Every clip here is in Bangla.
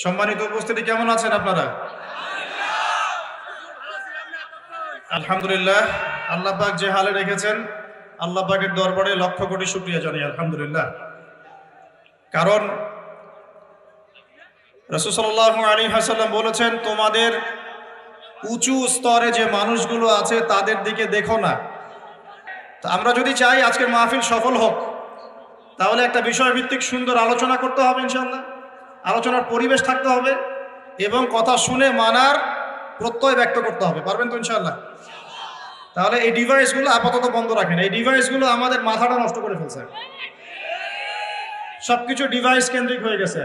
সম্মানিত উপস্থিতি, কেমন আছেন আপনারা? আলহামদুলিল্লাহ। আল্লাহ পাক যে হালে রেখেছেন, আল্লাহ পাকের দরবারে লক্ষ কোটি শুকরিয়া জানাই আলহামদুলিল্লাহ। কারণ রাসূল সাল্লাল্লাহু আলাইহি ওয়াসাল্লাম বলেছেন, তোমাদের উঁচু স্তরে যে মানুষগুলো আছে তাদের দিকে দেখো না। তো আমরা যদি চাই আজকের মাহফিল সফল হোক, তাহলে একটা বিষয়ভিত্তিক সুন্দর আলোচনা করতে হবে ইনশাআল্লাহ। আলোচনার পরিবেশ থাকতে হবে এবং কথা শুনে মানার প্রত্যয় ব্যক্ত করতে হবে। পারবেন তো ইনশাআল্লাহ? তাহলে এই ডিভাইসগুলো আপাতত বন্ধ রাখেন। এই ডিভাইসগুলো আমাদের মাথাটা নষ্ট করে ফেলছে। সবকিছু ডিভাইস কেন্দ্রিক হয়ে গেছে।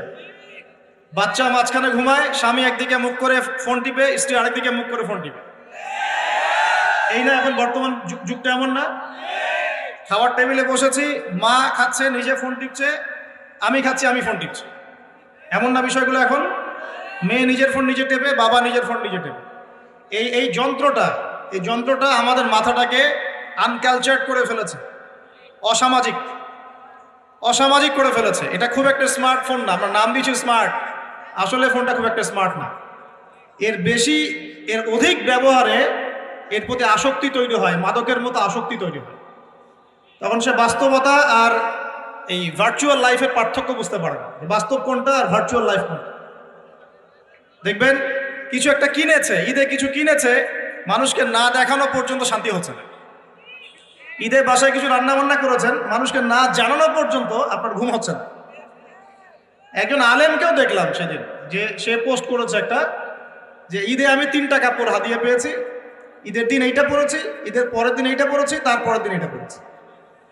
বাচ্চা মাঝখানে ঘুমায়, স্বামী একদিকে মুখ করে ফোন টিপে, স্ত্রী আরেকদিকে মুখ করে ফোন টিপে। এই না এখন বর্তমান যুগটা এমন না? খাওয়ার টেবিলে বসেছি, মা খাচ্ছে নিজে ফোন টিপছে, আমি খাচ্ছি আমি ফোন টিপছি। এমন না বিষয়গুলো এখন? মেয়ে নিজের ফোন নিজে টেপে, বাবা নিজের ফোন নিজে টেপে। এই যন্ত্রটা আমাদের মাথাটাকে আনকালচার্ড করে ফেলেছে, অসামাজিক করে ফেলেছে। এটা খুব একটা স্মার্টফোন না, আমরা নাম দিচ্ছি স্মার্ট, আসলে ফোনটা খুব একটা স্মার্ট না। এর অধিক ব্যবহারে এর প্রতি আসক্তি তৈরি হয়, মাদকের মতো আসক্তি তৈরি হয়। তখন সে বাস্তবতা আর এই ভার্চুয়াল লাইফের পার্থক্য বুঝতে পারে না, বাস্তব কোনটা আর ভার্চুয়াল লাইফ কোনটা। দেখবেন কিছু একটা কিনেছে, ঈদে কিছু কিনেছে, মানুষকে না দেখানো পর্যন্ত শান্তি হচ্ছে না। ঈদে বাসায় কিছু রান্না বান্না করেছেন, মানুষকে না জানানো পর্যন্ত আপনার ঘুম হচ্ছে না। একজন আলেমকেও দেখলাম সেদিন, যে সে পোস্ট করেছে একটা, যে ঈদে আমি 3টা কাপড় হাদিয়া পেয়েছি, ঈদের দিন এইটা পরেছি, ঈদের পরের দিন এইটা পরেছি, তারপরের দিন এইটা পরেছি।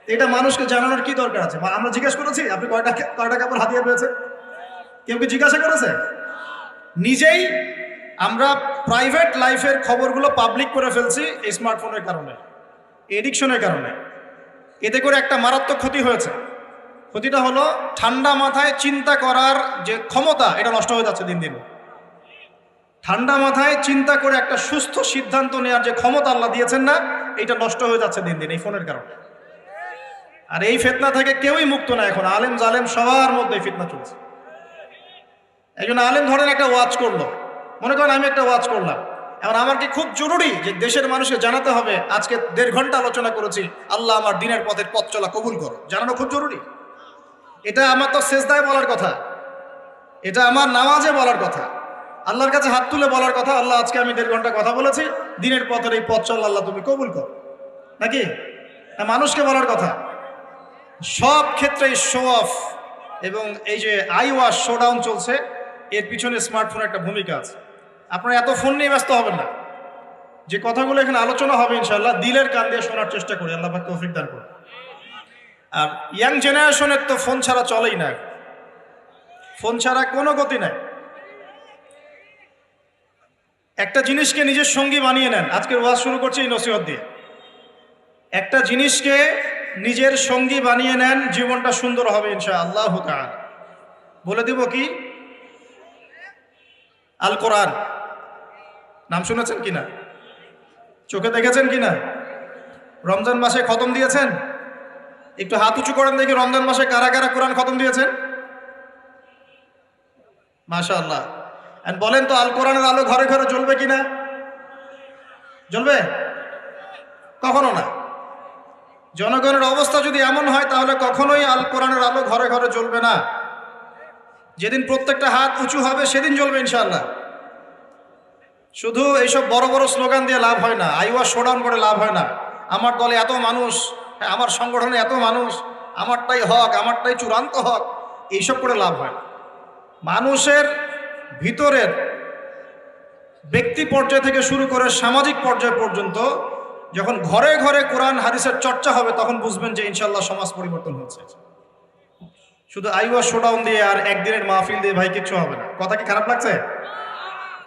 এটা মানুষকে জানানোর কি দরকার আছে? আমরা জিজ্ঞাসা করেছি আপনি কয়টা কাপড় হাদিয়া পেয়েছে? কেউ কি জিজ্ঞাসা করেছে? নিজেই আমরা প্রাইভেট লাইফের খবরগুলো পাবলিক করে ফেলছি এই স্মার্টফোনের কারণে, এডিকশনের কারণে। এতে করে একটা মারাত্মক ক্ষতি হয়েছে। ক্ষতিটা হলো ঠান্ডা মাথায় চিন্তা করার যে ক্ষমতা, এটা নষ্ট হয়ে যাচ্ছে দিন দিন। ঠান্ডা মাথায় চিন্তা করে একটা সুস্থ সিদ্ধান্ত নেওয়ার যে ক্ষমতা আল্লাহ দিয়েছেন না, এটা নষ্ট হয়ে যাচ্ছে দিন দিন এই ফোনের কারণে। আর এই ফিতনা থেকে কেউই মুক্ত না এখন, আলেম জালেম সবার মধ্যে ফিতনা চলছে। একজন আলেম ধরেন একটা ওয়াজ করলো, মনে করেন আমি একটা ওয়াজ করলাম, এখন আমার কি খুব জরুরি যে দেশের মানুষকে জানাতে হবে আজকে 1.5 ঘন্টা আলোচনা করেছি, আল্লাহ আমার দিনের পথের পথ চলা কবুল করো, জানানো খুব জরুরি? এটা আমার তো সেজদায় বলার কথা, এটা আমার নামাজে বলার কথা, আল্লাহর কাছে হাত তুলে বলার কথা, আল্লাহ আজকে আমি 1.5 ঘন্টা কথা বলেছি, দিনের পথের এই পথ চল আল্লাহ তুমি কবুল করো, নাকি? না, মানুষকে বলার কথা। সব ক্ষেত্রেই শো অফ এবং এই যে আই ওয়াশ, শো ডাউন চলছে, এর পিছনে স্মার্টফোনের একটা ভূমিকা আছে। আপনারা এত ফোন নিয়ে ব্যস্ত হবেন না। যে কথাগুলো এখানে আলোচনা হবে ইনশাআল্লাহ দিলের কান দিয়ে শোনার চেষ্টা করি, আল্লাহ পাক তৌফিক দান করুন। আর ইয়াং জেনারেশনের তো ফোন ছাড়া চলেই না, ফোন ছাড়া কোনো গতি নাই। একটা জিনিসকে নিজের সঙ্গী বানিয়ে নেন। আজকের ওয়াজ শুরু করছি এই নসিহত দিয়ে। একটা জিনিসকে নিজের সঙ্গী বানিয়ে নেন, জীবনটা সুন্দর হবে ইনশাআল্লাহ তাআলা। বলে দিব কি? আল কোরআন। নাম শুনেছেন কিনা? চোখে দেখেছেন কিনা? রমজান মাসে খতম দিয়েছেন? একটু হাত উঁচু করেন দেখি, রমজান মাসে কারা কারা কোরআন খতম দিয়েছেন? মাশাআল্লাহ। আর বলেন তো, আল কোরআনের আলো ঘরে ঘরে জ্বলবে কিনা? জ্বলবে? কখনো না। জনগণের অবস্থা যদি এমন হয়, তাহলে কখনোই আল কোরআনের আলো ঘরে ঘরে জ্বলবে না। যেদিন প্রত্যেকটা হাত উঁচু হবে সেদিন জ্বলবে ইনশাআল্লাহ। শুধু এইসব বড় বড় স্লোগান দিয়ে লাভ হয় না, আইওয়া শোডাউন করে লাভ হয় না। আমার দলে এত মানুষ, আমার সংগঠনে এত মানুষ, আমারটাই হক, আমারটাই চূড়ান্ত হক, এইসব করে লাভ হয় না। মানুষের ভিতরের ব্যক্তি পর্যায় থেকে শুরু করে সামাজিক পর্যায় পর্যন্ত যখন ঘরে ঘরে কোরআন হাদিসের চর্চা হবে, তখন বুঝবেন যে ইনশাআল্লাহ সমাজ পরিবর্তন হচ্ছে। শুধু আইওয়া শোডাউন দিয়ে আর একদিনের মাহফিল দিয়ে ভাই কিচ্ছু হবে না। কথা কি খারাপ লাগছে?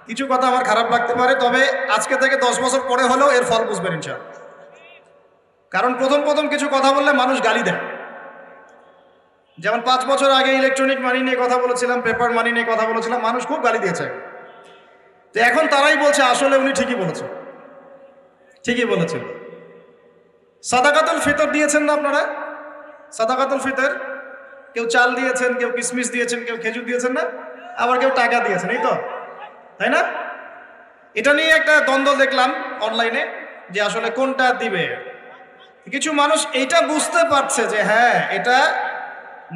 কিছু কথা আমার খারাপ লাগতে পারে, তবে আজকে থেকে 10 বছর পরে হলেও এর ফল বুঝবেন ইনশাআল্লাহ। কারণ প্রথম কিছু কথা বললে মানুষ গালি দেয়। যেমন 5 বছর আগে ইলেকট্রনিক মানি নিয়ে কথা বলেছিলাম, পেপার মানি নিয়ে কথা বলেছিলাম, মানুষ খুব গালি দিয়েছে। তো এখন তারাই বলছে আসলে উনি ঠিকই বলেছেন। সাদাকাতুল ফিতর দিয়েছেন না আপনারা? সাদাকাতুল ফিতর, কেউ চাল দিয়েছেন, কেউ কিশমিশ দিয়েছেন, কেউ খেজুর দিয়েছেন না? আবার কেউ টাকা দিয়েছেন, এই তো, তাই না? এটা নিয়ে একটা দ্বন্দ্ব দেখলাম অনলাইনে যে আসলে কোনটা দিবে। কিছু মানুষ এইটা বুঝতে পারছে যে হ্যাঁ, এটা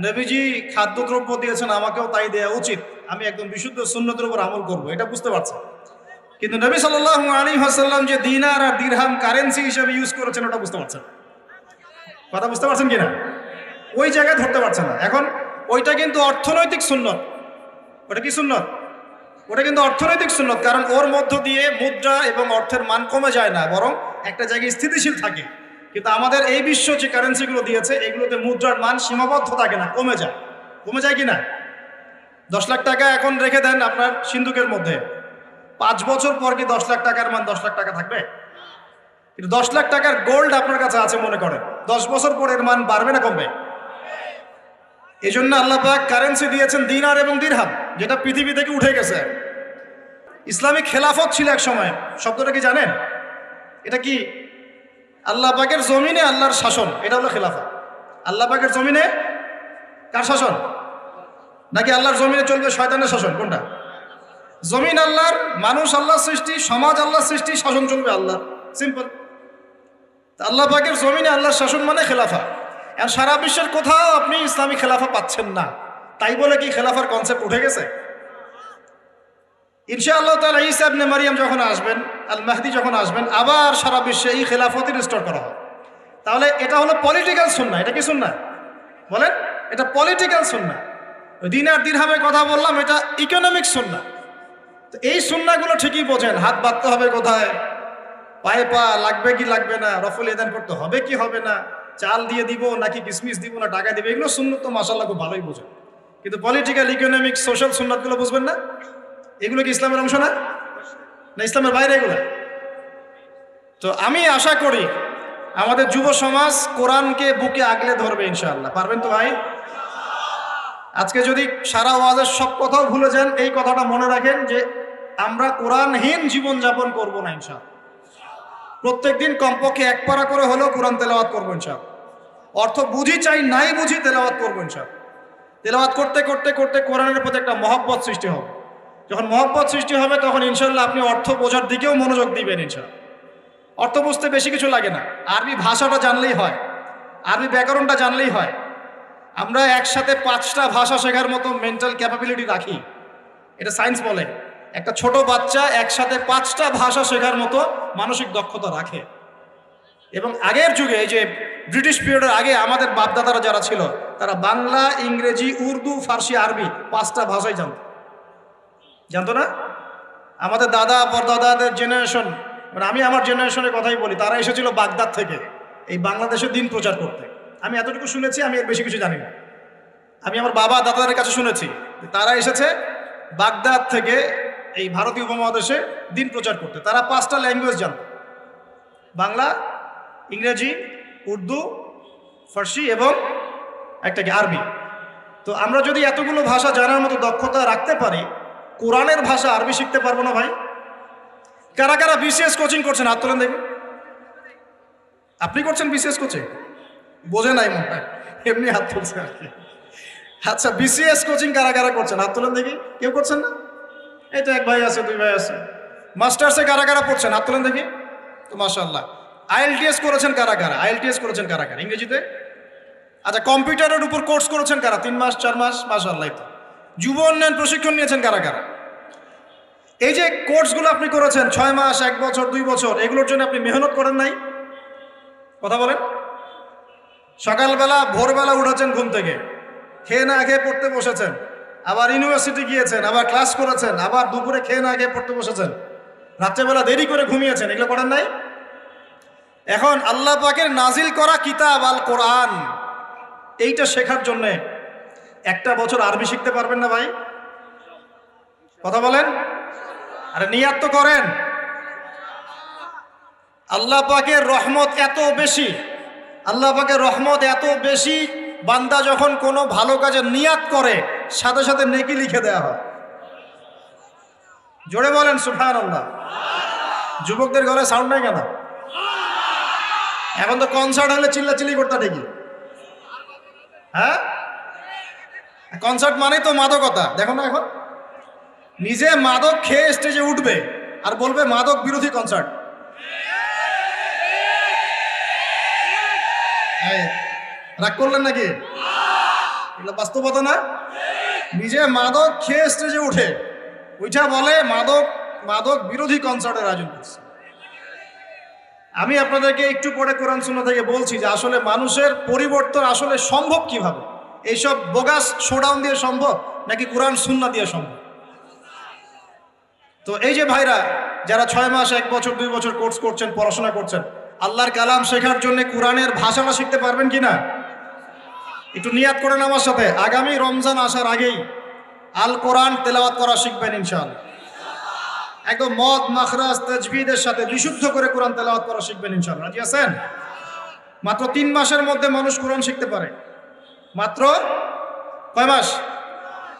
নবীজি খাদ্যদ্রব্য দিয়েছেন, আমাকেও তাই দেওয়া উচিত, আমি একদম বিশুদ্ধ সুন্নতের উপর আমল করব, এটা বুঝতে পারছে। কিন্তু নবী সাল্লাল্লাহু আলাইহি ওয়াসাল্লাম যে দিনার আর দিরহাম কারেন্সি হিসেবে ইউজ করেছেন ওটা বুঝতে পারছেন। কথা বুঝতে পারছেন কিনা? ওই জায়গায় ধরতে পারছেন না। এখন ওইটা কিন্তু অর্থনৈতিক সুন্নত। ওটা কি সুন্নত? ওটা কিন্তু অর্থনৈতিক সুন্নত, কারণ ওর মধ্য দিয়ে মুদ্রা এবং অর্থের মান কমে যায় না, বরং একটা জায়গায় স্থিতিশীল থাকে। কিন্তু আমাদের এই বিশ্ব যে কারেন্সিগুলো দিয়েছে এগুলোতে মুদ্রার মান সীমাবদ্ধ থাকে না, কমে যায়। কমে যায় কিনা? 10 লাখ টাকা এখন রেখে দেন আপনার সিন্ধুকের মধ্যে, 5 বছর পর কি 10 লাখ টাকার মান 10 লাখ টাকা থাকবে? কিন্তু 10 লাখ টাকার গোল্ড আপনার কাছে আছে মনে করেন, 10 বছর পর এর মান বাড়বে না কমবে? এই জন্য আল্লাহ পাক কারেন্সি দিয়েছেন দিনার এবং দিরহাম, যেটা পৃথিবী থেকে উঠে গেছে। ইসলামিক খেলাফত ছিল এক সময়, শব্দটা কি জানেন? এটা কি? আল্লাহ পাকের জমিনে আল্লাহর শাসন, এটা হলো খেলাফত। আল্লাহ পাকের জমিনে কার শাসন? নাকি আল্লাহর জমিনে চলবে শয়তানের শাসন? কোনটা? জমিন আল্লাহর, মানুষ আল্লাহর সৃষ্টি, সমাজ আল্লাহর সৃষ্টি, শাসন চলবে আল্লাহ, সিম্পল। আল্লাহ পাকের জমিনে আল্লাহর শাসন মানে খেলাফা। আর সারা বিশ্বের কোথাও আপনি ইসলামী খেলাফা পাচ্ছেন না, তাই বলে কি খেলাফার কনসেপ্ট উঠে গেছে? ইনশাআল্লাহ তাআলা ঈসা ইবনে মারইয়াম যখন আসবেন, আল মাহদি যখন আসবেন, আবার সারা বিশ্বে এই খেলাফতই রিস্টোর করা হবে। তাহলে এটা হলো পলিটিক্যাল সুন্নাহ। এটা কি সুন্নাহ বলেন? এটা পলিটিক্যাল সুন্নাহ। দিনার দিরহামের কথা বললাম, এটা ইকোনমিক সুন্নাহ। তো এই সুন্নাহগুলো ঠিকই বোঝেন, হাত বাঁধতে হবে কোথায়, পায়ে পা লাগবে কি লাগবে না, রফল এদান করতে হবে কি হবে না, চাল দিয়ে দিব নাকি কিসমিস দিব না টাকা দিব, এগুলো সুন্নত তো মাশাআল্লাহ খুব ভালোই বোঝেন। কিন্তু পলিটিক্যাল, ইকোনমিক, সোশ্যাল সুন্নাতগুলো বুঝবেন না। এগুলো কি ইসলামের অংশ না? না ইসলামের বাইরে এগুলো? তো আমি আশা করি আমাদের যুব সমাজ কোরআনকে বুকে আগলে ধরবে ইনশাআল্লাহ। পারবেন তো ভাই? আজকে যদি সারা ওয়াজের সব কথাও ভুলে যান, এই কথাটা মনে রাখেন যে আমরা কোরআনহীন জীবন যাপন করবো না ইনশাআল্লাহ। প্রত্যেকদিন কমপক্ষে 1 পারা করে হলেও কোরআন তেলাওয়াত করবো ইনশাআল্লাহ। অর্থ বুঝি চাই নাই বুঝি তেলাওয়াত করবো ইনশাআল্লাহ। তেলাওয়াত করতে করতে করতে কোরআনের প্রতি একটা মহব্বত সৃষ্টি হবে। যখন মহব্বত সৃষ্টি হবে তখন ইনশাআল্লাহ আপনি অর্থ বোঝার দিকেও মনোযোগ দিবেন ইনশাআল্লাহ। অর্থ বুঝতে বেশি কিছু লাগে না, আরবি ভাষাটা জানলেই হয়, আরবি ব্যাকরণটা জানলেই হয়। আমরা একসাথে 5টা ভাষা শেখার মতো মেন্টাল ক্যাপাবিলিটি রাখি, এটা সায়েন্স বলে। একটা ছোট বাচ্চা একসাথে 5টা ভাষা শেখার মতো মানসিক দক্ষতা রাখে। এবং আগের যুগে, এই যে ব্রিটিশ পিরিয়ডের আগে, আমাদের বাপদাদারা যারা ছিল তারা বাংলা, ইংরেজি, উর্দু, ফার্সি, আরবি 5টা ভাষাই জানতো না? আমাদের দাদা পরদাদাদের জেনারেশন, মানে আমি আমার জেনারেশনের কথাই বলি, তারা এসেছিল বাগদাদ থেকে এই বাংলাদেশে দিন প্রচার করতে। আমি এতটুকু শুনেছি, আমি এর বেশি কিছু জানি না। আমি আমার বাবা দাদাদের কাছে শুনেছি তারা এসেছে বাগদাদ থেকে এই ভারতীয় উপমহাদেশে দিন প্রচার করতে। তারা 5টা ল্যাঙ্গুয়েজ জানত, বাংলা, ইংরেজি, উর্দু, ফার্সি এবং একটা কি আরবি। তো আমরা যদি এতগুলো ভাষা জানার মতো দক্ষতা রাখতে পারি, কোরআনের ভাষা আরবি শিখতে পারবো না ভাই? কারা কারা বিসিএস কোচিং করছেন হাত তোলেন দেখি। আপনি করছেন বিসিএস কোচিং? বোঝে নাই মনে হয়, এমনি হাত তুলছে আর কি। আচ্ছা, বিসিএস কোচিং কারা কারা করছেন হাত তোলেন দেখি। কেউ করছেন না? এই তো 1 ভাই আছে, 2 ভাই আছে। মাস্টার্সে কারা কারা পড়ছেন হাত তোলেন দেখি। তো মাশাআল্লাহ। আইএলটিএস করেছেন কারা কারা? আইএলটিএস করেছেন কারা কারা ইংরেজিতে? আচ্ছা, কম্পিউটারের উপর কোর্স করেছেন কারা? 3 মাস 4 মাস? মাশাআল্লাহ। তো যুব উন্নয়ন প্রশিক্ষণ নিয়েছেন কারা কারা? এই যে কোর্সগুলো আপনি করেছেন 6 মাস, 1 বছর, 2 বছর, এগুলোর জন্য আপনি মেহনত করেন নাই? কথা বলেন। সকালবেলা ভোরবেলা উঠেছেন ঘুম থেকে, খেয়ে না খেয়ে পড়তে বসেছেন, আবার ইউনিভার্সিটি গিয়েছেন, আবার ক্লাস করেছেন, আবার দুপুরে খেয়ে না খেয়ে পড়তে বসেছেন, রাত্রেবেলা দেরি করে ঘুমিয়েছেন, এগুলো করেন নাই? এখন আল্লাহ পাকের নাজিল করা কিতাব আল কোরআন, এইটা শেখার জন্যে 1টা বছর আরবি শিখতে পারবেন না ভাই? কথা বলেন। আরে নিয়াত তো করেন। আল্লাহ পাকের রহমত এত বেশি, আল্লাহ পাকের রহমত এত বেশি, বান্দা যখন কোনো ভালো কাজে নিয়াত করে সাথে সাথে নেকি লিখে দেওয়া হয়। জোরে বলেন সুবহানাল্লাহ। যুবকদের গলায় সাউন্ড নাই কেন? এখন তো কনসার্ট হলে চিল্লাচিল্লি করতে দেখি। হ্যাঁ, কনসার্ট মানে তো মাদকতা, দেখো না এখন নিজে মাদক খেয়ে স্টেজে উঠবে আর বলবে মাদক বিরোধী কনসার্ট। রাগ করলেন নাকি? এগুলো বাস্তবতা না? নিজে মাদক খেয়ে স্টেজে উঠে ওইটা বলে মাদক বিরোধী কনসার্টের আয়োজন করছে। আমি আপনাদেরকে একটু পরে কোরআন সুন্নাহ থেকে বলছি যে আসলে মানুষের পরিবর্তন আসলে সম্ভব কিভাবে। এইসব বোগাস শোডাউন দিয়ে সম্ভব নাকি কোরআন সুন্নাহ দিয়ে সম্ভব? তো এই যে ভাইরা যারা 6 মাস 1 বছর 2 বছর কোর্স করছেন, পড়াশোনা করছেন, আল্লাহর কালাম শেখার জন্য কোরআনের ভাষাটা শিখতে পারবেন কিনা? একটু নিয়াত করেন আমার সাথে, আগামী রমজান আসার আগেই আল কোরআন তেলাওয়াত করা শিখবেন ইনশাআল্লাহ। একদম মদ মাখরাজ তাজবিদের সাথে বিশুদ্ধ করে কোরআন তেলাওয়াত করা শিখবেন ইনশাআল্লাহ। রাজি আছেন? মাত্র 3 মাসের মধ্যে মানুষ কোরআন শিখতে পারে। মাত্র কয় মাস?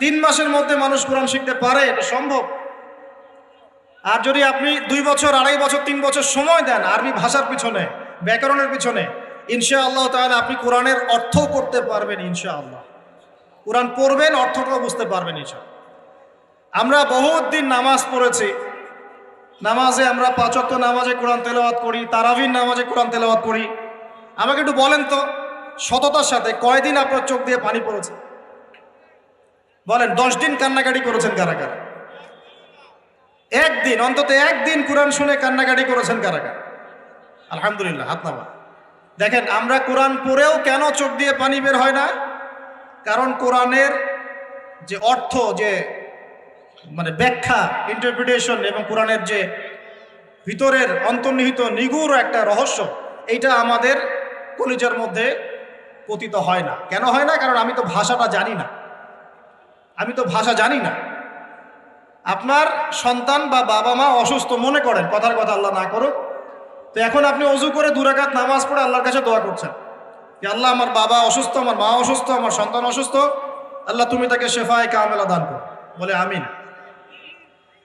3 মাসের মধ্যে মানুষ কোরআন শিখতে পারে, এটা সম্ভব। আর যদি আপনি 2 বছর 2.5 বছর 3 বছর সময় দেন আরবি ভাষার পিছনে, ব্যাকরণের পিছনে, ইনশাআল্লাহ তাআলা আপনি কোরআনের অর্থ করতে পারবেন ইনশাআল্লাহ। কোরআন পড়বেন, অর্থটাও বুঝতে পারবেন ইনশাআল্লাহ। আমরা বহুত দিন নামাজ পড়েছি, নামাজে আমরা 5 ওয়াক্ত নামাজে কোরআন তেলাওয়াত করি, তারাবির নামাজে কোরআন তেলাওয়াত করি। আমাকে একটু বলেন তো সততার সাথে কয়দিন আপনার চোখ দিয়ে পানি পড়েছে? বলেন 10 দিন কান্নাকাটি করেছেন কারা কারা? একদিন, অন্তত একদিন কোরআন শুনে কান্নাকাটি করেছেন কারা কারা? আলহামদুলিল্লাহ, হাত নামা। দেখেন আমরা কোরআন পড়েও কেন চোখ দিয়ে পানি বের হয় না? কারণ কোরআনের যে অর্থ, যে মানে ব্যাখ্যা, ইন্টারপ্রিটেশন এবং কোরআনের যে ভিতরের অন্তর্নিহিত নিগুড় একটা রহস্য, এইটা আমাদের কলিজার মধ্যে পতিত হয় না। কেন হয় না? কারণ আমি তো ভাষাটা জানি না, আমি তো ভাষা জানি না। আপনার সন্তান বা বাবা মা অসুস্থ, মনে করেন কথার কথা, আল্লাহ না করুক, তো এখন আপনি অজু করে 2 রাকাত নামাজ পড়ে আল্লাহর কাছে দোয়া করছেন যে আল্লাহ আমার বাবা অসুস্থ, আমার মা অসুস্থ, আমার সন্তান অসুস্থ, আল্লাহ তুমি তাকে শেফায়ে কামেলা দান করো, বলে আমিন।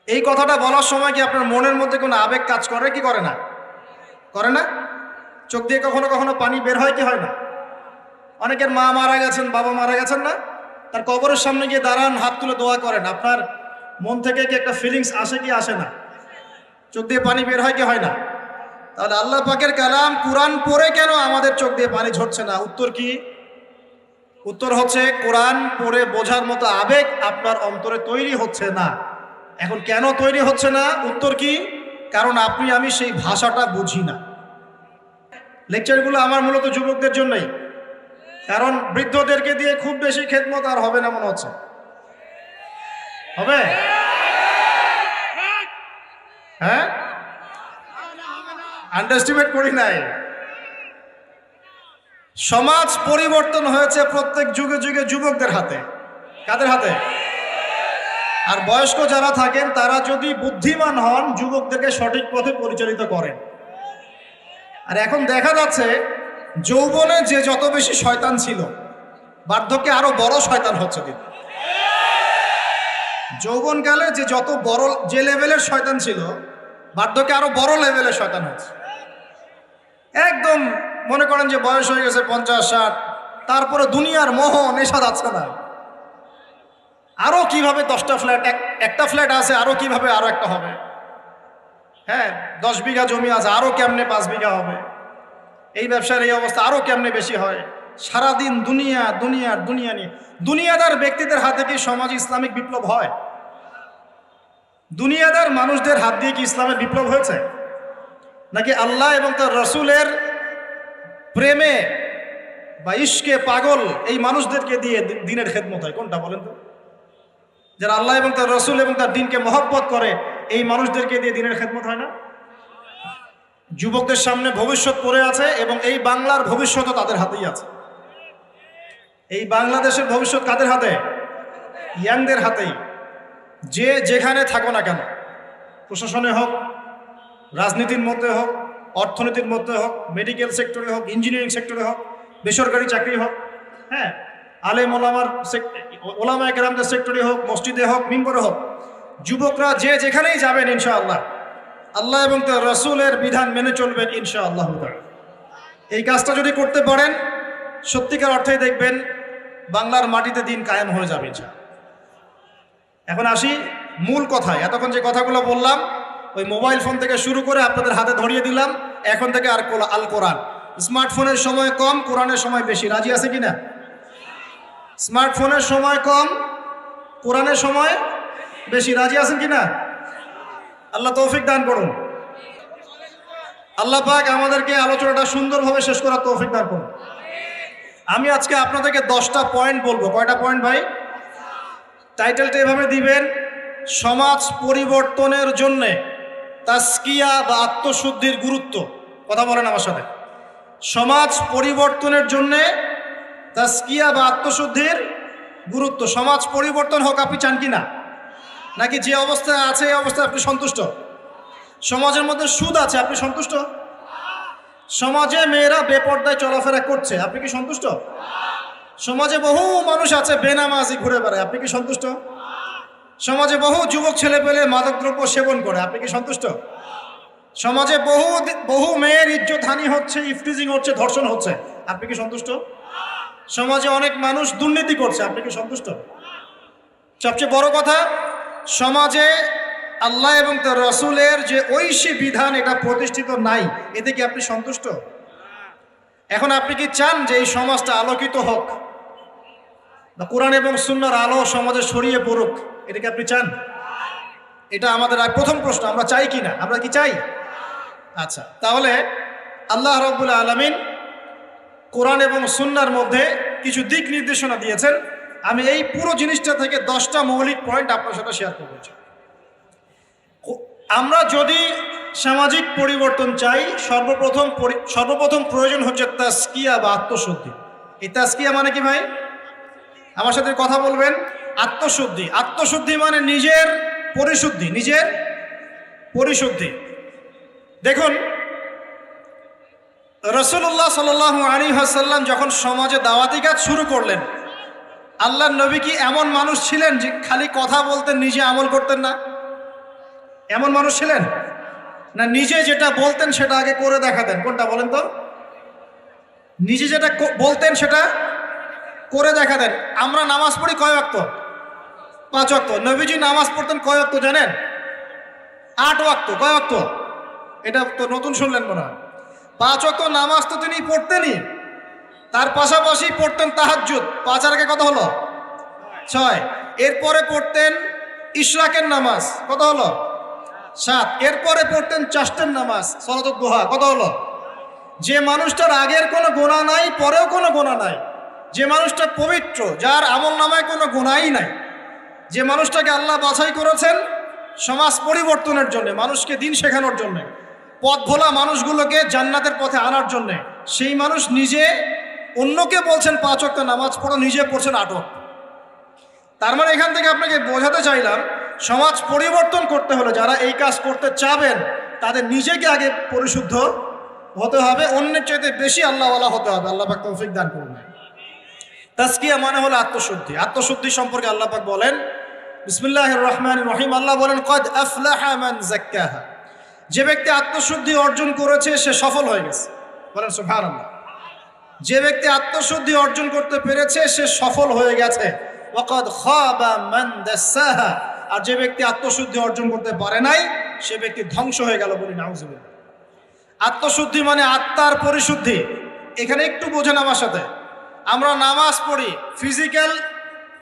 এই কথাটা বলার সময় কি আপনার মনের মধ্যে কোনো আবেগ কাজ করে কি করে না? করে না? চোখ দিয়ে কখনো কখনো পানি বের হয় কি হয় না? অনেকের মা মারা গেছেন, বাবা মারা গেছেন না, তার কবরের সামনে গিয়ে দাঁড়ান, হাত তুলে দোয়া করেন, আপনার মন থেকে কি একটা ফিলিংস আসে কি আসে না? চোখ দিয়ে পানি বের হয় কি হয় না? তাহলে আল্লাহ পাকের কালাম কোরআন পড়ে কেন আমাদের চোখ দিয়ে পানি ঝরছে না? উত্তর কি? উত্তর হচ্ছে কোরআন পড়ে বোঝার মতো আবেগ আপনার অন্তরে তৈরি হচ্ছে না। এখন কেন তৈরি হচ্ছে না? উত্তর কি? কারণ আপনি আমি সেই ভাষাটা বুঝি না। লেকচারগুলো আমার মূলত যুবকদের জন্যই, কারণ বৃদ্ধদেরকে দিয়ে খুব বেশি খেদমত আর হবে না মনে হচ্ছে। হবে? হ্যাঁ, আন্ডারস্টিমেট করি নাই। সমাজ পরিবর্তন হয়েছে প্রত্যেক যুগে যুগে যুবকদের হাতে। কাদের হাতে? আর বয়স্ক যারা থাকেন তারা যদি বুদ্ধিমান হন যুবকদেরকে সঠিক পথে পরিচালিত করেন। আর এখন দেখা যাচ্ছে যৌবনে যে যত বেশি শয়তান ছিল, বার্ধক্যে আরো বড় শয়তান হচ্ছে দিন। যৌবনকালে যে যত বড় যে লেভেলের শয়তান ছিল, বার্ধক্যে আরো বড় লেভেলের শয়তান হচ্ছে। একদম মনে করেন যে বয়স হয়ে গেছে 50-60, তারপরে দুনিয়ার মোহ নেশা যাচ্ছে না। আরো কিভাবে 10টা ফ্ল্যাট, একটা ফ্ল্যাট আছে, আরো কিভাবে আরো একটা হবে। হ্যাঁ, 10 বিঘা জমি আছে, আরো কেমনে 5 বিঘা হবে। এই ব্যবসার এই অবস্থা আরো কেমনে বেশি হয়। সারাদিন দুনিয়া দুনিয়া দুনিয়া নিয়ে। দুনিয়াদার ব্যক্তিদের হাতে কি সমাজ ইসলামিক বিপ্লব হয়? দুনিয়াদার মানুষদের হাত দিয়ে কি ইসলামের বিপ্লব হয়েছে? নাকি আল্লাহ এবং তার রসুলের প্রেমে বা ইশকে পাগল এই মানুষদেরকে দিয়ে দিনের খেদমত হয়? কোনটা বলেন তো? যারা আল্লাহ এবং তার রসুল এবং তার দিনকে মহব্বত করে এই মানুষদেরকে দিয়ে দিনের খেদমত হয় না? যুবকদের সামনে ভবিষ্যৎ পড়ে আছে এবং এই বাংলার ভবিষ্যৎও তাদের হাতেই আছে। এই বাংলাদেশের ভবিষ্যৎ কাদের হাতে? ইয়াংদের হাতেই। যে যেখানে থাকো না কেন, প্রশাসনে হোক, রাজনীতির মধ্যে হোক, অর্থনীতির মধ্যে হোক, মেডিকেল সেক্টরে হোক, ইঞ্জিনিয়ারিং সেক্টরে হোক, বেসরকারি চাকরি হোক, হ্যাঁ, আলেম ওলামায়ে কেরামদের সেক্টরে হোক, মসজিদে হোক, মিম্বরে হোক, যুবকরা যে যেখানেই যাবেন ইনশাআল্লাহ আল্লাহ এবং তার রাসূলের বিধান মেনে চলবেন ইনশাআল্লাহ। এই কাজটা যদি করতে পারেন সত্যিকার অর্থেই দেখবেন বাংলার মাটিতে দিন কায়েম হয়ে যাবে। এখন আসি মূল কথায়। এতক্ষণ যে কথাগুলো বললাম ওই মোবাইল ফোন থেকে শুরু করে আপনাদের হাতে ধরিয়ে দিলাম, এখন থেকে আর আল কোরআন। স্মার্টফোনের সময় কম, কোরআনের সময় বেশি। রাজি আছে কিনা? স্মার্টফোনের সময় কম, কোরআনের সময় বেশি। রাজি আছেন কিনা? আল্লাহ তৌফিক দান করুন। আল্লাহ পাক আমাদেরকে আলোচনাটা সুন্দরভাবে শেষ করার তৌফিক দান করুন। আমি আজকে আপনাদেরকে 10টা পয়েন্ট বলবো। কয়টা পয়েন্ট ভাই? টাইটেলটা এভাবে দিবেন, সমাজ পরিবর্তনের জন্যে তাজকিয়া বা আত্মশুদ্ধির গুরুত্ব। কথা বলেন আমার সাথে। সমাজ পরিবর্তনের জন্যে তাজকিয়া বা আত্মশুদ্ধির গুরুত্ব। সমাজ পরিবর্তন হোক আপনি চান কি না? নাকি যে অবস্থায় আছে এই অবস্থায় আপনি সন্তুষ্ট? সমাজের মধ্যে সুদ আছে, আপনি সন্তুষ্ট? সমাজে মেয়েরা বেপর্দায় চলাফেরা করছে, আপনি কি সন্তুষ্ট? সমাজে বহু মানুষ আছে বেনামাজি ঘুরে বেড়ায়, আপনি কি সন্তুষ্ট? সমাজে বহু যুবক ছেলে পেলে মাদকদ্রব্য সেবন করে, আপনি কি সন্তুষ্ট? সমাজে বহু মেয়ের ইজ্জতহানি হচ্ছে, ইফটিজিং হচ্ছে, ধর্ষণ হচ্ছে, আপনি কি সন্তুষ্ট? সমাজে অনেক মানুষ দুর্নীতি করছে, আপনি কি সন্তুষ্ট? সবচেয়ে বড় কথা, সমাজে আল্লাহ এবং তার রাসূলের যে ঐশী বিধান এটা প্রতিষ্ঠিত নাই, এতে কি আপনি সন্তুষ্ট? এখন আপনি কি চান যে এই সমাজটা আলোকিত হোক, কোরআন এবং সুন্নাহর আলো সমাজে ছড়িয়ে পড়ুক? এটা কি আপনি চান? এটা আমাদের প্রথম প্রশ্ন, আমরা চাই কি না? আমরা কি চাই? আচ্ছা, তাহলে আল্লাহ রাব্বুল আলামিন কোরআন এবং সুন্নাহর মধ্যে কিছু দিক নির্দেশনা দিয়েছেন। আমি এই পুরো জিনিসটা থেকে 10টা মৌলিক পয়েন্ট আপনার সাথে শেয়ার করব। আমরা যদি সামাজিক পরিবর্তন চাই, সর্বপ্রথম প্রয়োজন হচ্ছে তাজকিয়া বা আত্মশুদ্ধি। এই তাজকিয়া মানে কি ভাই? আমার সাথে কথা বলবেন। আত্মশুদ্ধি, আত্মশুদ্ধি মানে নিজের পরিশুদ্ধি, নিজের পরিশুদ্ধি। দেখুন, রাসূলুল্লাহ সাল্লাল্লাহু আলাইহি ওয়াসাল্লাম যখন সমাজে দাওয়াতি কাজ শুরু করলেন, আল্লাহর নবী কি এমন মানুষ ছিলেন যে খালি কথা বলতেন, নিজে আমল করতেন না? এমন মানুষ ছিলেন না? নিজে যেটা বলতেন সেটা আগে করে দেখাতেন। কোনটা বলেন তো? নিজে যেটা বলতেন সেটা করে দেখাতেন। আমরা নামাজ পড়ি কয় ওয়াক্ত? 5 ওয়াক্ত। নবীজি নামাজ পড়তেন কয় ওয়াক্ত জানেন? 8 ওয়াক্ত। কয় ওয়াক্ত? এটা তো নতুন শুনলেন মনে হয়। 5 ওয়াক্ত নামাজ তো তিনি পড়তেনই, তার পাশাপাশি পড়তেন তাহাজ্জুদ। 5 আর আগে কত হলো? 6। এরপরে পড়তেন ইশরাকের নামাজ, কত হলো? 7। এরপরে পড়তেন চাষ্টের নামাজ, সালাতুদ দুহা, কত হলো? যে মানুষটার আগের কোনো গুনাহ নাই, পরেও কোনো গুনাহ নাই, যে মানুষটা পবিত্র, যার আমল নামায় কোনো গুনাহই নাই, যে মানুষটাকে আল্লাহ বাছাই করেছেন সমাজ পরিবর্তনের জন্য, মানুষকে দিন শেখানোর জন্য, পথ ভোলা মানুষগুলোকে জান্নাতের পথে আনার জন্য, সেই মানুষ নিজে অন্যকে বলছেন 5 ওয়াক্ত নামাজ পড়ো, নিজে পড়ছেন 8 ওয়াক্ত। তার মানে এখান থেকে আপনাকে বোঝাতে চাইলাম, সমাজ পরিবর্তন করতে হলে যারা এই কাজ করতে চাবেন তাদের নিজেকে আগে পরিশুদ্ধ হতে হবে, অন্যের চাইতে বেশি আল্লাহওয়ালা হতে হবে। আল্লাহ পাক তৌফিক দান করুন। তাজকিয়া মানে হলো আত্মশুদ্ধি। আত্মশুদ্ধি সম্পর্কে আল্লাহ পাক বলেন, বিসমিল্লাহির রহমানির রহিম, আল্লাহ বলেন, কদ আফলাহা মান যাক্কাহা। যে ব্যক্তি আত্মশুদ্ধি অর্জন করেছে সে সফল হয়ে গেছে। বলেন সুবহানাল্লাহ। যে ব্যক্তি আত্মশুদ্ধি অর্জন করতে পেরেছে সে সফল হয়ে গেছে। ওয়াকাদ খাবা মান দাসাহা। আর যে ব্যক্তি আত্মশুদ্ধি অর্জন করতে পারে নাই সে ব্যক্তি ধ্বংস হয়ে গেল। বলি নাউজুবিল্লাহ। আত্মশুদ্ধি মানে আত্মার পরিশুদ্ধি। এখানে একটু বোঝেন আমার সাথে। আমরা নামাজ পড়ি,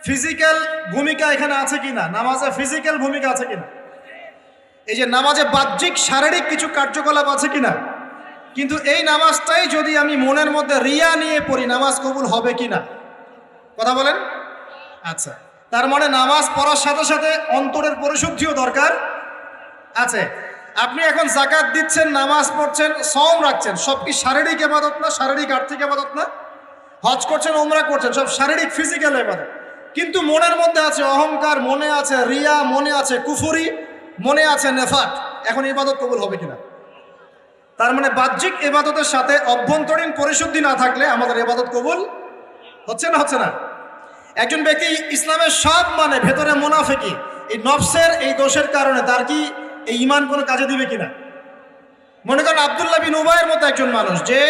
ফিজিক্যাল ভূমিকা এখানে আছে কিনা? নামাজে ফিজিক্যাল ভূমিকা আছে কিনা? এই যে নামাজে বাহ্যিক শারীরিক কিছু কার্যকলাপ আছে কিনা? কিন্তু এই নামাজটাই যদি আমি মনের মধ্যে রিয়া নিয়ে পড়ি, নামাজ কবুল হবে কিনা? কথা বলেন। আচ্ছা, তার মানে নামাজ পড়ার সাথে সাথে অন্তরের পরিশুদ্ধিও দরকার আছে। আপনি এখন যাকাত দিচ্ছেন, নামাজ পড়ছেন, সওম রাখছেন, সব কি শারীরিক ইবাদত না? শারীরিক আর্থিক ইবাদত না? হজ করছেন, উমরা করছেন, সব শারীরিক ফিজিক্যাল ইবাদত। কিন্তু মনের মধ্যে আছে অহংকার, মনে আছে রিয়া, মনে আছে কুফরি, মনে আছে নেফাক। এখন ইবাদত কবুল হবে কিনা? তার মানে বাহ্যিক ইবাদতের সাথে অভ্যন্তরীণ পরিশুদ্ধি না থাকলে আমাদের ইবাদত কবুল হচ্ছে না। হচ্ছে না। একজন ব্যক্তি ইসলামের সব মানে ভেতরে মুনাফিকি, এই নফসের এই দোষের কারণে তার কি এই ঈমান কোনো কাজে দিবে কিনা? মনে করেন আব্দুল্লাহ বিন উবাইয়ের মতো একজন মানুষ যে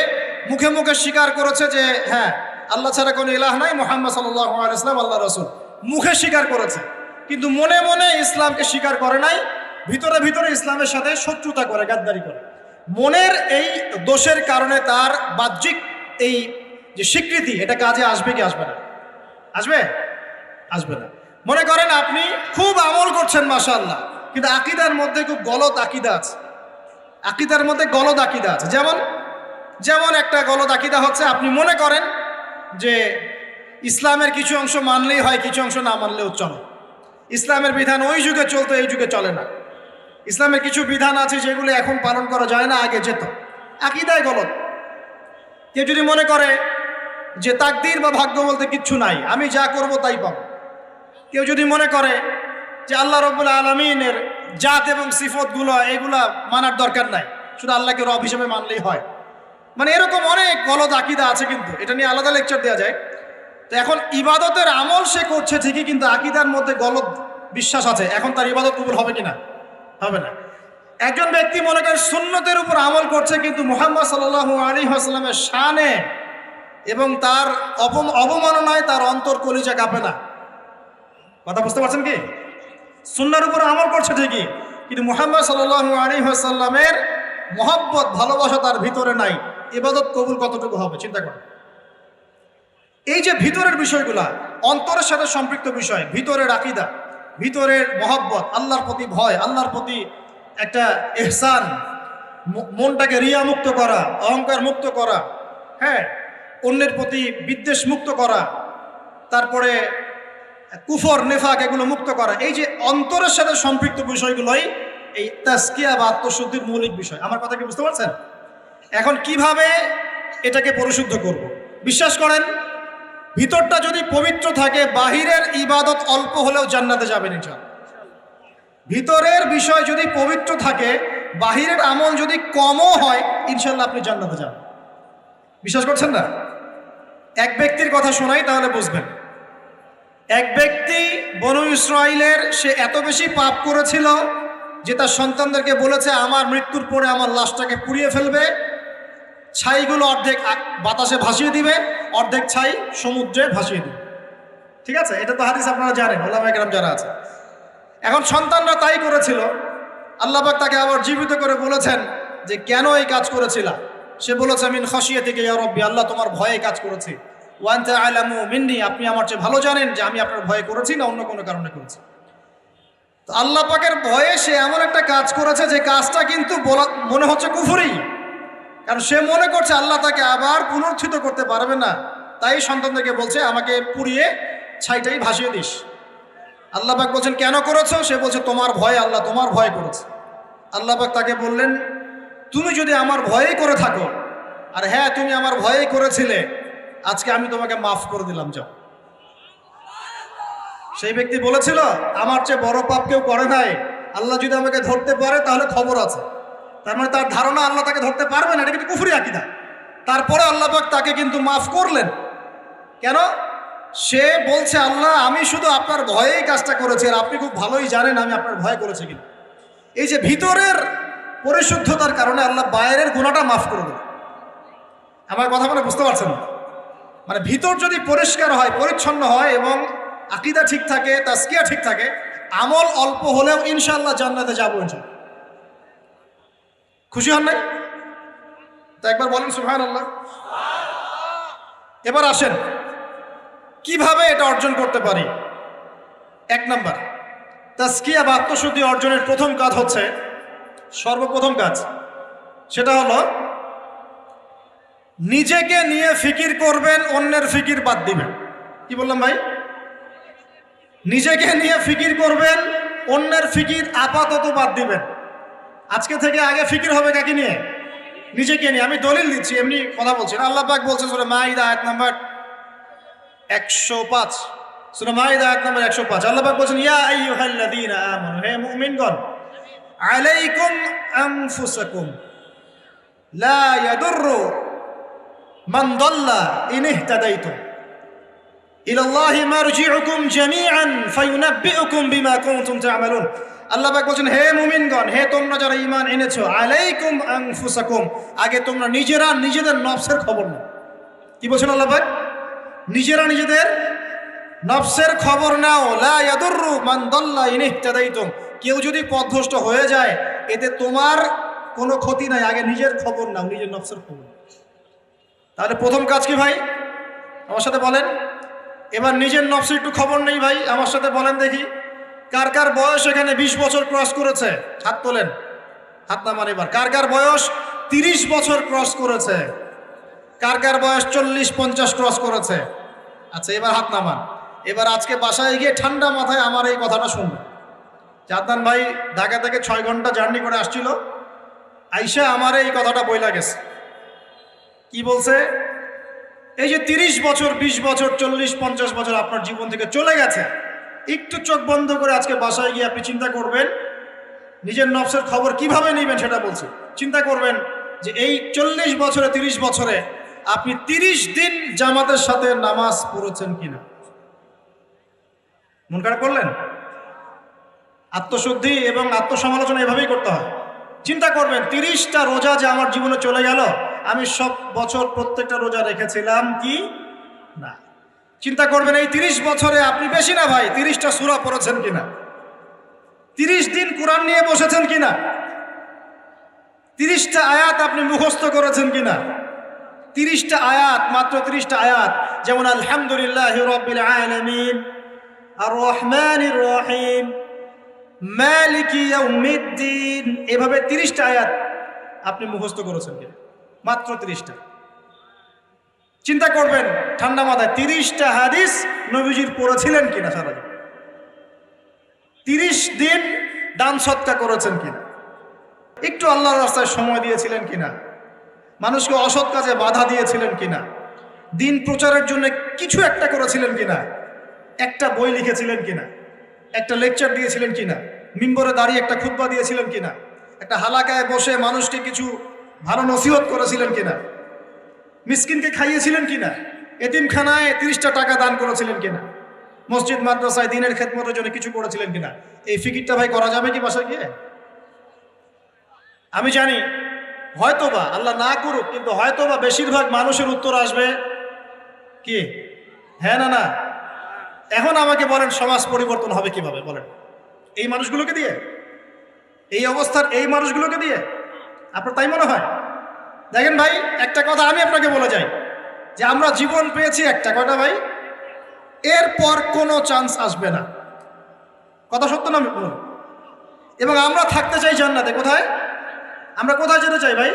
মুখে মুখে স্বীকার করেছে যে হ্যাঁ আল্লাহ ছাড়া কোনো ইলাহ নাই, মুহাম্মদ সাল্লাল্লাহু আলাইহি ওয়াসাল্লাম আল্লাহর রাসূল, মুখে স্বীকার করেছে, কিন্তু মনে মনে ইসলামকে স্বীকার করে নাই, ভিতরে ভিতরে ইসলামের সাথে শত্রুতা করে, গাদ্দারি করে। মনের এই দোষের কারণে তার বাহ্যিক এই যে স্বীকৃতি, এটা কাজে আসবে কি আসবে না? আসবে? আসবে না। মনে করেন আপনি খুব আমল করছেন মাশাআল্লাহ, কিন্তু আকীদার মধ্যে খুব গলদ আকীদা আছে, আকীদার মধ্যে গলদ আকীদা আছে। যেমন একটা গলদ আকীদা হচ্ছে, আপনি মনে করেন যে ইসলামের কিছু অংশ মানলেই হয়, কিছু অংশ না মানলেও চলে। ইসলামের বিধান ওই যুগে চলতো, এই যুগে চলে না। ইসলামের কিছু বিধান আছে যেগুলো এখন পালন করা যায় না, আগে যেত। আকীদায় গলদ। কেউ যদি মনে করে যে তাকদীর বা ভাগ্য বলতে কিচ্ছু নাই, আমি যা করব তাই পাবো। কেউ যদি মনে করে যে আল্লাহ রাব্বুল আলামিনের জাত এবং সিফতগুলো এগুলা মানার দরকার নাই, শুধু আল্লাহকে রব হিসেবে মানলেই হয়, মানে এরকম অনেক গলদ আকীদা আছে। কিন্তু এটা নিয়ে আলাদা লেকচার দেওয়া যায়। তো এখন ইবাদতের আমল সে করছে ঠিকই, কিন্তু আকীদার মধ্যে গলদ বিশ্বাস আছে, এখন তার ইবাদত কবুল হবে কিনা? হবে না। একজন ব্যক্তি মনে করেন সুন্নতের উপর আমল করছে, কিন্তু মুহাম্মদ সাল্লাল্লাহু আলাইহি ওয়াসাল্লামের শানে এবং তার অবমাননায় তার অন্তর কলিজা কাঁপে না। কথা বুঝতে পারছেন কি? সুন্নাহর উপর আমল করছে ঠিকই, কিন্তু মুহাম্মদ সাল্লাল্লাহু আলাইহি ওয়াসাল্লামের মহব্বত, ভালোবাসা তার ভিতরে নাই। ইবাদত কবুল কতটুকু হবে চিন্তা করেন। এই যে ভিতরের বিষয়গুলা, অন্তরের সাথে সম্পৃক্ত বিষয়, ভিতরের আকীদা, ভিতরের মহব্বত, আল্লাহর প্রতি ভয়, আল্লাহর প্রতি একটা ইহসান, মনটাকে রিয়া মুক্ত করা, অহংকার মুক্ত করা, হ্যাঁ, অন্যের প্রতি বিদ্বেষ মুক্ত করা, তারপরে কুফর নেফাক এগুলো মুক্ত করা। এই যে অন্তরের সাথে সম্পৃক্ত বিষয়গুলোই এই তাজকিয়া বা আত্মশুদ্ধির মৌলিক বিষয়। আমার কথা কি বুঝতে পারছেন? এখন কিভাবে এটাকে পরিশুদ্ধ করব? বিশ্বাস করেন, ভিতরটা যদি পবিত্র থাকে, বাহিরের ইবাদত অল্প হলেও জান্নাতে যাবেন ইনশাআল্লাহ। ভিতরের বিষয় যদি পবিত্র থাকে, বাহিরের আমল যদি কমও হয়, ইনশাআল্লাহ আপনি জান্নাতে যাবেন। বিশ্বাস করছেন না? এক ব্যক্তির কথা শোনাই, তাহলে বুঝবেন। এক ব্যক্তি বনু ইসরাইলের, সে এত বেশি পাপ করেছিল যে তার সন্তানদেরকে বলেছে আমার মৃত্যুর পরে আমার লাশটাকে পুড়িয়ে ফেলবে, ছাইগুলো অর্ধেক বাতাসে ভাসিয়ে দিবে, অর্ধেক ছাই সমুদ্রে ভাসিয়ে দিবে। ঠিক আছে, এটা তো হাদিস আপনারা জানেন, ওলামায়ে কেরাম যারা আছে। এখন সন্তানরা তাই করেছিল। আল্লাহ পাক তাকে আবার জীবিত করে বলেছেন যে কেন এই কাজ করেছিলা? সে বলেছে মিন খাশিয়াতিকা ইয়া রাব্বি, আল্লাহ তোমার ভয়ে কাজ করেছি। ওয়া আনতা আ'লামু মিন্নি, আপনি আমার চেয়ে ভালো জানেন যে আমি আপনার ভয়ে করেছি না অন্য কোনো কারণে করেছি। তো আল্লাহ পাকের ভয়ে সে এমন একটা কাজ করেছে যে কাজটা কিন্তু মনে হচ্ছে কুফরি, কারণ সে মনে করছে আল্লাহ তাকে আবার পুনরুত্থিত করতে পারবে না। তাই সন্তানদেরকে বলছে আমাকে পুড়িয়ে ছাইটাই ভাসিয়ে দিস। আল্লাহ পাক বলছেন কেন করেছো? সে বলছে তোমার ভয়ে, আল্লাহ তোমার ভয় করেছে। আল্লাহ পাক তাকে বললেন তুমি যদি আমার ভয়েই করে থাকো, আর হ্যাঁ তুমি আমার ভয়েই করেছিলে, আজকে আমি তোমাকে মাফ করে দিলাম, যাও। সেই ব্যক্তি বলেছিল আমার চেয়ে বড় পাপ কেউ করে নাই, আল্লাহ যদি আমাকে ধরতে পারে তাহলে খবর আছে। তার মানে তার ধারণা আল্লাহ তাকে ধরতে পারবে না, এটা কিন্তু কুফরি আকীদা। তারপরে আল্লাহ পাক তাকে কিন্তু মাফ করলেন। কেন? সে বলছে আল্লাহ আমি শুধু আপনার ভয়েই কাজটা করেছি, আর আপনি খুব ভালোই জানেন আমি আপনার ভয় করেছি কিনা। এই যে ভিতরের পরিশুদ্ধতার কারণে আল্লাহ বাইরের গুনাহটা মাফ করে দেন। আমার কথা মানে বুঝতে পারছেন? মানে ভিতর যদি পরিষ্কার হয়, পরিচ্ছন্ন হয় এবং আকীদা ঠিক থাকে, তাজকিয়া ঠিক থাকে, আমল অল্প হলেও ইনশাআল্লাহ জান্নাতে যাবো ইনশাআল্লাহ। খুশি হন নাই? তা একবার বলেন সুবহানাল্লাহ। এবার আসেন কিভাবে এটা অর্জন করতে পারি। এক নাম্বার, তাজকিয়া বা আত্মশুদ্ধি অর্জনের প্রথম কাজ হচ্ছে, সর্বপ্রথম কাজ সেটা হলো নিজেকে নিয়ে ফিকির করবেন, অন্যের ফিকির বাদ দিবেন। কি বললাম ভাই? নিজেকে নিয়ে ফিকির করবেন, অন্যের ফিকির আপাতত বাদ দিবেন। আজকে থেকে আগে ফিকির হবে কাকে নিয়ে? নিজেকে নিয়ে। আমি দলিল দিচ্ছি, এমনি কথা বলছি না। আল্লাহ পাক বলছেন সূরা মাইদা আয়াত নাম্বার 105, সূরা মাইদা আয়াত নাম্বার 105, আল্লাহ পাক বলছেন ইয়া আইয়ুহাল্লাযীনা আমানু, হে মুমিনগণ, আলাইকুম আনফুসাকুম লা ইয়াদুররু মান দাল্লা ইন ইহতাদাইতুম ইলাল্লাহি মারজিউকুম জামিআন ফায়ুনাব্বিউকুম বিমা কুনতুম তা'মালুন। আল্লাহ পাক বলছেন হে মুমিনগণ, হে তোমরা যারা ঈমান এনেছো, আলাইকুম আনফুসাকুম, আগে তোমরা নিজেরা নিজেদের নফসের খবর নাও। কি বলছেন আল্লাহ পাক? নিজেরা নিজেদের নফসের খবর নাও, লা ইয়াদুররু মান দাল্লা ইন ইহতাদাইতুম। কেউ যদি পথভ্রষ্ট হয়ে যায় এতে তোমার কোনো ক্ষতি নাই, আগে নিজের খবর নাও, নিজের নফসের খবর। তাহলে প্রথম কাজ কি ভাই আমার সাথে বলেন? এবার নিজের নফসের একটু খবর নেই ভাই, আমার সাথে বলেন দেখি কার কার বয়স এখানে 20 বছর ক্রস করেছে? হাত তোলেন, হাত নামান। এবার কার কার বয়স 30 বছর ক্রস করেছে? কার কার বয়স 40-50 ক্রস করেছে? আচ্ছা এবার হাত নামান। এবার আজকে বাসায় গিয়ে ঠান্ডা মাথায় আমার এই কথাটা শুনবেন। জাদনান ভাই ঢাকা থেকে 6 ঘন্টা জার্নি করে আসছিল, আইসা আমার এই কথাটা বইলা গেছে। কি বলছে? এই যে 30 বছর, 20 বছর, 40-50 বছর আপনার জীবন থেকে চলে গেছে, একটু চোখ বন্ধ করে আজকে বাসায় গিয়ে আপনি চিন্তা করবেন নিজের নফসের খবর কিভাবে নেবেন সেটা বলছি। চিন্তা করবেন যে এই 40 বছরে, 30 বছরে আপনি 30 দিন জামাতের সাথে নামাজ পড়েছেন কিনা। মন খারাপ করলেন? আত্মশুদ্ধি এবং আত্মসমালোচনা এভাবেই করতে হয়। চিন্তা করবেন 30টা রোজা যে আমার জীবনে চলে গেল, আমি সব বছর প্রত্যেকটা রোজা রেখেছিলাম কি না। চিন্তা করবেন এই 30 বছরে আপনি, বেশি না ভাই, 30টা সূরা পড়েছেন কিনা, 30 দিন কোরআন নিয়ে বসেছেন কিনা, 30টা আয়াত আপনি মুখস্থ করেছেন কিনা। 30টা আয়াত, মাত্র 30টা আয়াত, যেমন আলহামদুলিল্লাহি রাব্বিল আলামিন, আর রহমানির রহিম, মালিকি ইয়াউমিদ্দিন, এভাবে 30টা আয়াত আপনি মুখস্থ করেছেন কিনা, মাত্র 30টা। চিন্তা করবেন ঠান্ডা মাথায় 30টা হাদিস নবীজির পড়েছিলেন কিনা সারাদিন, 30 দিন দান সৎকা করেছেন কিনা, একটু আল্লাহর রাস্তায় সময় দিয়েছিলেন কিনা, মানুষকে অসৎ কাজে বাধা দিয়েছিলেন কিনা, দিন প্রচারের জন্য কিছু একটা করেছিলেন কিনা, একটা বই লিখেছিলেন কিনা, একটা লেকচার দিয়েছিলেন কিনা, মিম্বরে দাঁড়িয়ে একটা খুতবা দিয়েছিলেন কিনা, একটা হালাকায় বসে মানুষকে কিছু ভালো নসিহত করেছিলেন কিনা, মিসকিনকে খাইয়েছিলেন কিনা, এতিমখানায় 30টা টাকা দান করেছিলেন কিনা, মসজিদ মাদ্রাসায় দিনের খেদমতের জন্য কিছু করেছিলেন কিনা। এই ফিকিরটা ভাই করা যাবে কি বাসায় গিয়ে? আমি জানি হয়তোবা, আল্লাহ না করুক, কিন্তু হয়তোবা বেশিরভাগ মানুষের উত্তর আসবে কি হ্যাঁ না না। এখন আমাকে বলেন সমাজ পরিবর্তন হবে কিভাবে বলেন? এই মানুষগুলোকে দিয়ে, এই অবস্থার এই মানুষগুলোকে দিয়ে? আপনার তাই মনে হয়? দেখেন ভাই, একটা কথা আমি আপনাকে বলে যাই যে আমরা জীবন পেয়েছি একটা, কয়টা ভাই? এরপর কোনো চান্স আসবে না। কথা সত্য না বলুন? এবং আমরা থাকতে চাই জান্নাতে। কোথায়? আমরা কোথায় যেতে চাই ভাই?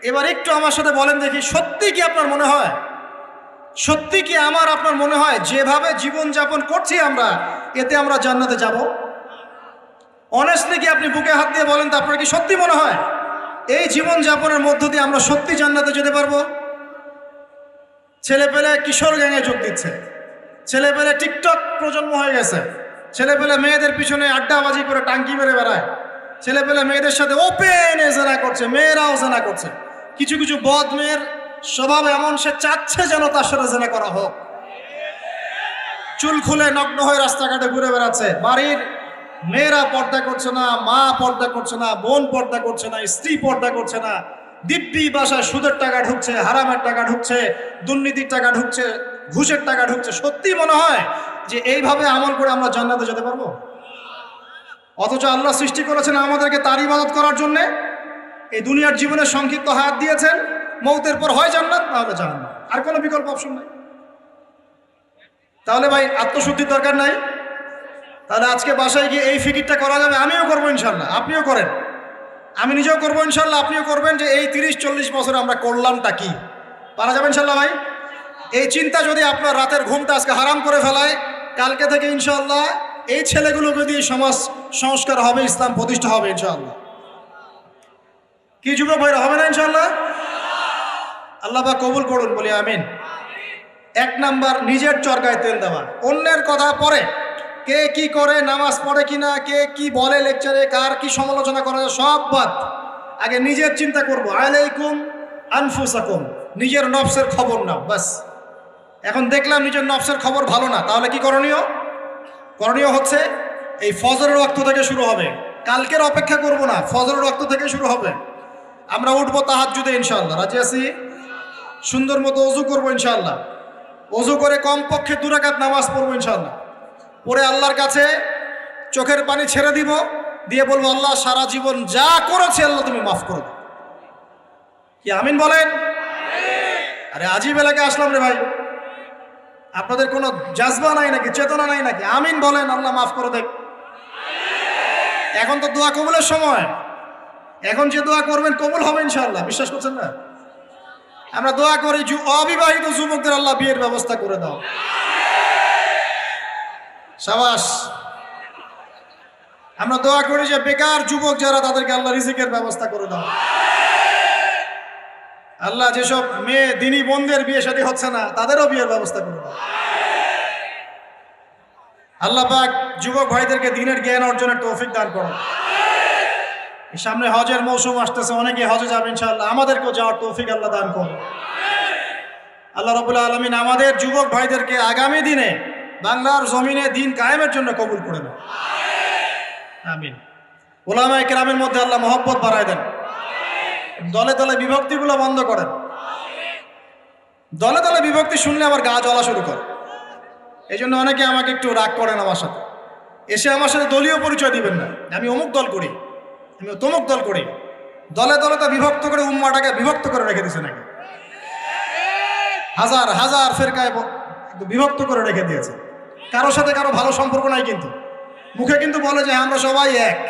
এবার একটু আমার সাথে বলেন দেখি, সত্যি কি আপনার মনে হয়, সত্যি কি আমার আপনার মনে হয় যেভাবে জীবন যাপন করছি আমরা, এতে আমরা জান্নাতে যাব? অনেস্টলি কি আপনি বুকে হাত দিয়ে বলেন তো, আপনার কি সত্যি মনে হয় এই জীবন যাপনের মধ্য দিয়ে আমরা সত্যি জান্নাতে যেতে পারবো? ছেলেপেলে কিশোর গ্যাংয়ে যোগ দিচ্ছে, ছেলেপেলে টিকটক প্রজন্ম হয়ে গেছে, ছেলেপেলে মেয়েদের পিছনে আড্ডাবাজি করে টাঙ্কি মেরে বেড়ায়, ছেলেপেলে মেয়েদের সাথে ওপেন জেনা করছে, মেয়েরাও জেনা করছে। কিছু কিছু বদ মেয়ের স্বভাব এমন, সে চাচ্ছে যেন তার সাথে জেনা করা হোক। চুল খুলে নগ্ন হয়ে রাস্তাঘাটে ঘুরে বেড়াচ্ছে। বাড়ির মেয়েরা পর্দা করছে না, মা পর্দা করছে না, বোন পর্দা করছে না, স্ত্রী পর্দা করছে না। দিব্যি বাসায় সুদের টাকা ঢুকছে, হারামের টাকা ঢুকছে, দুর্নীতির টাকা ঢুকছে, ঘুষের টাকা ঢুকছে। সত্যি মনে হয় যে এইভাবে আমল করে আমরা জান্নাতে যেতে পারবো? অথচ আল্লাহ সৃষ্টি করেছেন আমাদেরকে তার ইবাদত করার জন্যে। এই দুনিয়ার জীবনের সংক্ষিপ্ত হায়াত দিয়েছেন, মৌতের পর হয় জান্নাত, নাহলে জাহান্নাম, আর কোনো বিকল্প অপশন নাই। তাহলে ভাই আত্মশুদ্ধির দরকার নাই? তাহলে আজকে বাসায় গিয়ে এই ফিকিরটা করা যাবে? আমিও করবো ইনশাল্লাহ, আপনিও করেন, আমি নিজেও করবো ইনশাল্লাহ, আপনিও করবেন, যে এই 30-40 বছর আমরা করলামটা কি। পারা যাবে ইনশাল্লাহ ভাই? এই চিন্তা যদি আপনার রাতের ঘুমটা আজকে হারাম করে ফেলায়, কালকে থেকে ইনশাল্লাহ এই ছেলেগুলোকে দিয়ে সমাজ সংস্কার হবে, ইসলাম প্রতিষ্ঠা হবে ইনশাআল্লাহ। কি যুবক ভাইরা, হবে না ইনশাআল্লাহ? আল্লাহ পাক কবুল করুন, বলি আমিন। 1 নাম্বার, নিজের চরকায় তেল দেওয়া। অন্যের কথা পরে, কে কি করে, নামাজ পড়ে কিনা, কে কি বলে লেকচারে, কার কি সমালোচনা করা যায়, সব বাদ। আগে নিজের চিন্তা করব। আলাইকুম আনফুসাকুম, নিজের নফসের খবর নাও, বাস। এখন দেখলাম নিজের নফসের খবর ভালো না, তাহলে কি করণীয়? করণীয় হচ্ছে এই ফজরের ওয়াক্ত থেকে শুরু হবে। কালকের অপেক্ষা করব না, ফজরের ওয়াক্ত থেকে শুরু হবে। আমরা উঠবো তাহাজ্জুদে ইনশাআল্লাহ, রাজি আছি? সুন্দর মতো ওযু করবো ইনশাআল্লাহ, ওযু করে কমপক্ষে 2 রাকাত নামাজ পড়বো ইনশাআল্লাহ। পরে আল্লাহর কাছে চোখের পানি ছেড়ে দিব, দিয়ে বলবো আল্লাহ সারা জীবন যা করেছে আল্লাহ তুমি মাফ করে দাও। কি আমিন বলেন? আরে আজীব এলাকায় আসলাম রে ভাই, আপনাদের কোনো জাজবা নাই নাকি, চেতনা নাই নাকি? আমিন বলেন, আল্লাহ মাফ করে দেখ। এখন তো দোয়া কবুলের সময়, এখন যে দোয়া করবেন কবুল হবে ইনশাআল্লাহ, বিশ্বাস করছেন না? আমরা দোয়া করি অবিবাহিত যুবকদের আল্লাহ বিয়ের ব্যবস্থা করে দাও। শাবাশ। আমরা দোয়া করি যে বেকার যুবক যারা তাদেরকে আল্লাহ রিজিকের ব্যবস্থা করে দাও। আল্লাহ যেসব মেয়ে দিনী বোনদের বিয়ে শাদী হচ্ছে না তাদেরও বিয়ের ব্যবস্থা করে দাও। আল্লাহ পাক যুবক ভাইদেরকে দ্বীনের জ্ঞান অর্জনের তৌফিক দান করো। সামনে হজের মৌসুম আসতেছে, অনেকে হজে যাবে ইনশাআল্লাহ, আমাদেরকেও যাওয়ার তৌফিক আল্লাহ দান করো। আল্লাহ রাব্বুল আলামিন আমাদের যুবক ভাইদেরকে আগামী দিনে বাংলার জমিনে দ্বীন কায়েমের জন্য কবুল করে নাও, আমিন। উলামায়ে কেরামের মধ্যে আল্লাহ মহব্বত বাড়ায় দেন, দলে দলে বিভক্তিগুলো বন্ধ করেন। দলে দলে বিভক্তি শুনলে আবার গা জ্বলা শুরু করে, এই জন্য অনেকে আমাকে একটু রাগ করেন আমার সাথে, এসে আমার সাথে দলীয় পরিচয় দিবেন না, আমি অমুক দল করি, আমি তমুক দল করি। দলে দলে তো বিভক্ত করে উম্মাটাকে বিভক্ত করে রেখে দিয়েছে নাকি, হাজার হাজার ফেরকায় বিভক্ত করে রেখে দিয়েছে। কারোর সাথে কারো ভালো সম্পর্ক নাই, কিন্তু মুখে কিন্তু বলে যে আমরা সবাই এক,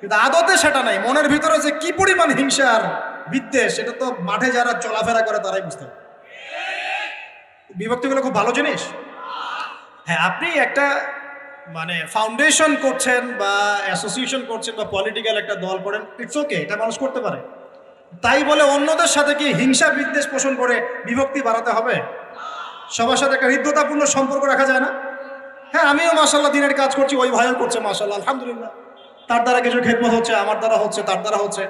কিন্তু আদতে সেটা নাই। মনের ভিতরে যে কি পরিমাণ হিংসা আর বিদ্বেষ, সেটা তো মাঠে যারা চলাফেরা করে তারাই বুঝতে পারে। বিভক্তিগুলো খুব ভালো জিনিস। হ্যাঁ, আপনি একটা মানে ফাউন্ডেশন করছেন বা অ্যাসোসিয়েশন করছেন বা পলিটিক্যাল একটা দল করেন, ইটস ওকে, এটা মানুষ করতে পারে। তাই বলে অন্যদের সাথে কি হিংসা বিদ্বেষ পোষণ করে বিভক্তি বাড়াতে হবে? সবার সাথে একটা হৃদ্যতাপূর্ণ সম্পর্ক রাখা যায় না? হ্যাঁ, আমিও মাশাআল্লাহ দিনের কাজ করছি, ওই ভাইও করছে মাশাআল্লাহ, আলহামদুলিল্লাহ। তার দ্বারা কিছু খেদমত হচ্ছে, আমার দ্বারা হচ্ছে, তার দ্বারা হচ্ছে।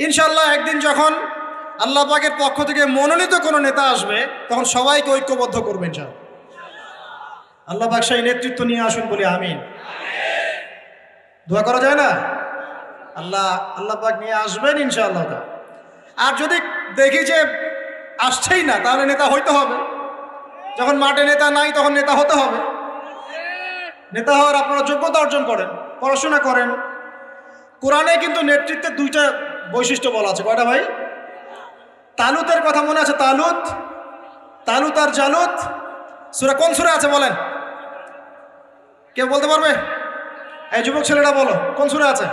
ইনশাআল্লাহ একদিন যখন আল্লাহ পাকের পক্ষ থেকে মনোনীত কোনো নেতা আসবে, তখন সবাইকে ঐক্যবদ্ধ করবেন ইনশাআল্লাহ। আল্লাহ পাক সেই নেতৃত্ব নিয়ে আসুন বলি আমিন। দোয়া করা যায় না? আল্লাহ পাক নিয়ে আসবেন ইনশাআল্লাহ। আর যদি দেখি যে আসছেই না, তাহলে নেতা হইতে হবে। যখন মাঠে নেতা নাই তখন নেতা হতে হবে। নেতা হওয়ার আপনারা যোগ্যতা অর্জন করেন, পড়াশোনা করেন। কোরআনে কিন্তু নেতৃত্বের 2টা বৈশিষ্ট্য বলা আছে। কয়টা ভাই? তালুতের কথা মনে আছে? তালুত আর জালুত সূরা, কোন সূরা আছে বলেন? কেউ বলতে পারবে? এই যুবক ছেলেটা বলো, কোন সূরা আছে?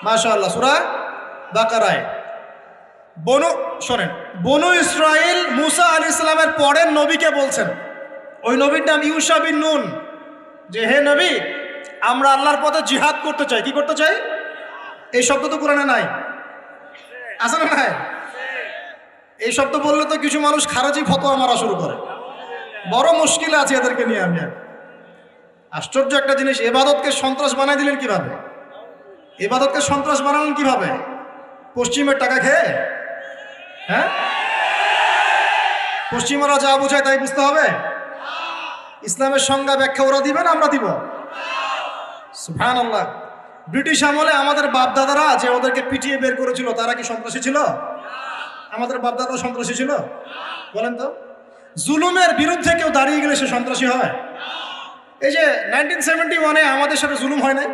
মাশাআল্লাহ, সূরা বাকারায়। শোনেন, বনু ইসরাইল মুসা আলাইহিস সালামের পরের নবীকে বলছেন, ওই নবীর নাম ইউশা বিন নুন, যে হে নবী, আমরা আল্লাহর পথে জিহাদ করতে চাই। কি করতে চাই? এই শব্দ তো কোরআনে নাই, আছে না নাই? এই শব্দ বললে তো কিছু মানুষ খারাজি ফতোয়া মারা শুরু করে। বড় মুশকিল আছে এদেরকে নিয়ে। আমি আশ্চর্য একটা জিনিস, ইবাদতকে সন্ত্রাস বানাই দিলেন কিভাবে? ইবাদতকে সন্ত্রাস বানালেন কিভাবে? পশ্চিমের টাকা খেয়ে? হ্যাঁ, পশ্চিমারা যা বোঝায় তাই বুঝতে হবে? ইসলামের সংজ্ঞা ব্যাখ্যা ওরা দিবেন, আমরা দিব? সুবহানাল্লাহ। ব্রিটিশ আমলে আমাদের বাপদাদারা যে ওদেরকে পিটিয়ে বের করেছিল, তারা কি সন্ত্রাসী ছিল? আমাদের বাপদাদা সন্ত্রাসী ছিল? বলেন তো। জুলুমের বিরুদ্ধে কেউ দাঁড়িয়ে গেলে সে সন্ত্রাসী হয়? এই যে 1971-এ আমাদের সাথে জুলুম হয় নাই,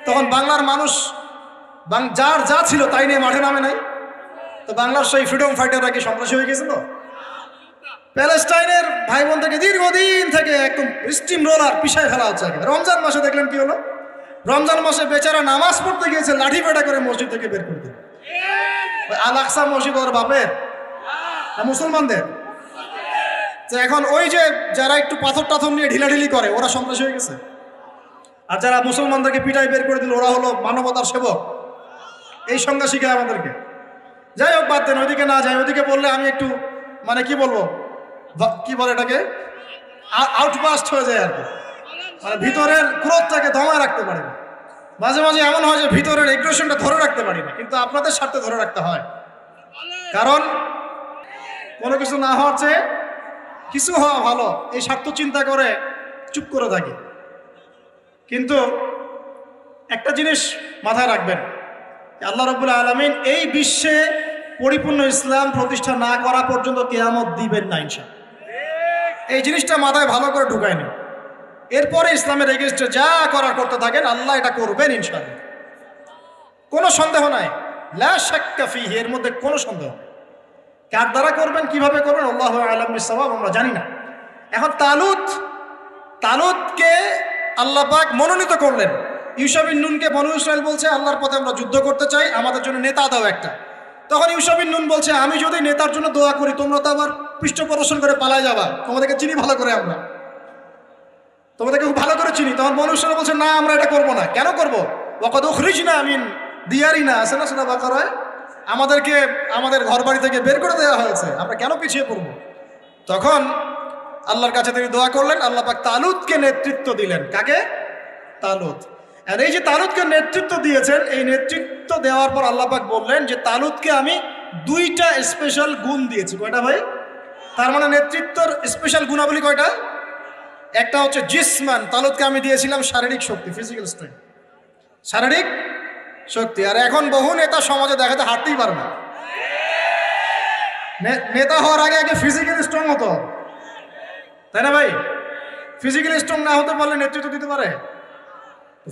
তখন বাংলার মানুষ যার যা ছিল তাই নিয়ে মাঠে নামে নাই, তো বাংলার সেই ফ্রিডম ফাইটাররা কি সন্ত্রাসী হয়ে গেছিল? প্যালেস্টাইনের ভাই বোনদেরকে দীর্ঘদিন থেকে একদম স্টিম রোলার পিছায় ফেলা হচ্ছে। রমজান মাসে দেখলেন কি হলো? রমজান মাসে বেচারা নামাজ পড়তে গিয়েছে, লাঠি পেটা করে মসজিদ থেকে বের করে দিল। আল আকসা মসজিদ ওর বাপের না মুসলমানদের? এখন ওই যে যারা একটু পাথর টাথর নিয়ে ঢিলাঢিলি করে, ওরা সন্ত্রাসী হয়ে গেছে। আর যারা মুসলমানদেরকে পিটাই বের করে দিল, ওরা হলো মানবতার সেবক। এই সংজ্ঞা শিখায় আমাদেরকে। যাই হোক, বাদ দেন, ওইদিকে না যাই। ওইদিকে বললে আমি একটু মানে কি বলবো, কি বলে এটাকে, আউটবাস্ট হয়ে যায় আর কি। মানে ভিতরের ক্রোধটাকে দমায় রাখতে পারি না। মাঝে মাঝে এমন হয় যে ভিতরের এগ্রেশনটা ধরে রাখতে পারি না, কিন্তু আপনাদের স্বার্থে ধরে রাখতে হয়। কারণ কোনো কিছু না হওয়ার চেয়ে কিছু হওয়া ভালো, এই স্বার্থ চিন্তা করে চুপ করে থাকি। কিন্তু একটা জিনিস মাথায় রাখবেন, আল্লাহ রাব্বুল আলামিন এই বিশ্বে পরিপূর্ণ ইসলাম প্রতিষ্ঠা না করা পর্যন্ত কিয়ামত দিবেন না ইনশাআল্লাহ। এই জিনিসটা মাথায় ভালো করে ঢুকায়নি। এরপরে ইসলামের এগেইনস্টে যা করার করতে থাকেন, আল্লাহ এটা করবেন ইনশাআল্লাহ, কোনো সন্দেহ নাই। লা শাক্কা ফীহি, এর মধ্যে কোনো সন্দেহ নেই। কার দ্বারা করবেন, কিভাবে করবেন, আল্লাহু আ'লাম বিস-সাওয়াব, আমরা জানি না। এখন তালুতকে আল্লাহ পাক মনোনীত করলেন। ইউশা বিন নুনকে বনু ইসরাইল বলছে, আল্লাহর পথে আমরা যুদ্ধ করতে চাই, আমাদের জন্য নেতা দাও একটা। তখন ইউশা বিন নুন বলছে, আমি যদি নেতার জন্য দোয়া করি, তোমরা তো আবার পৃষ্ঠপ্রদর্শন করে পালায় যাবা, তোমাদেরকে চিনি ভালো করে, আমরা তোমাদেরকে খুব ভালো করে চিনি। তখন বনু ইসরাইল বলছে, না আমরা এটা করবো না। কেন করবো? ওয়াকাদ উখরিজনা মিন দিয়ারিনা, আছে না সূরা বাকারায়, আমাদেরকে আমাদের ঘর বাড়ি থেকে বের করে দেওয়া হয়েছে, আমরা কেন পিছিয়ে পড়বো? তখন আল্লাহর কাছে তিনি দোয়া করলেন, আল্লাহ পাক তালুতকে নেতৃত্ব দিলেন। কাকে? তালুত। আর এই যে তালুতকে নেতৃত্ব দিয়েছেন, এই নেতৃত্ব দেওয়ার পর আল্লাহ পাক বললেন যে তালুতকে আমি দুইটা স্পেশাল গুণ দিয়েছি। কয়টা ভাই? তার মানে নেতৃত্বর স্পেশাল গুণাবলী কয়টা? একটা হচ্ছে জিসমান, তালুতকে আমি দিয়েছিলাম শারীরিক শক্তি, ফিজিক্যাল স্ট্রেংথ, শারীরিক শক্তি। আর এখন বহু নেতা সমাজে দেখাতে হাঁটতেই পারে না। নেতা হওয়ার আগে আগে ফিজিক্যাল স্ট্রং হতো, তাই না ভাই? ফিজিক্যাল স্ট্রং না হতে পারলে নেতৃত্ব দিতে পারে?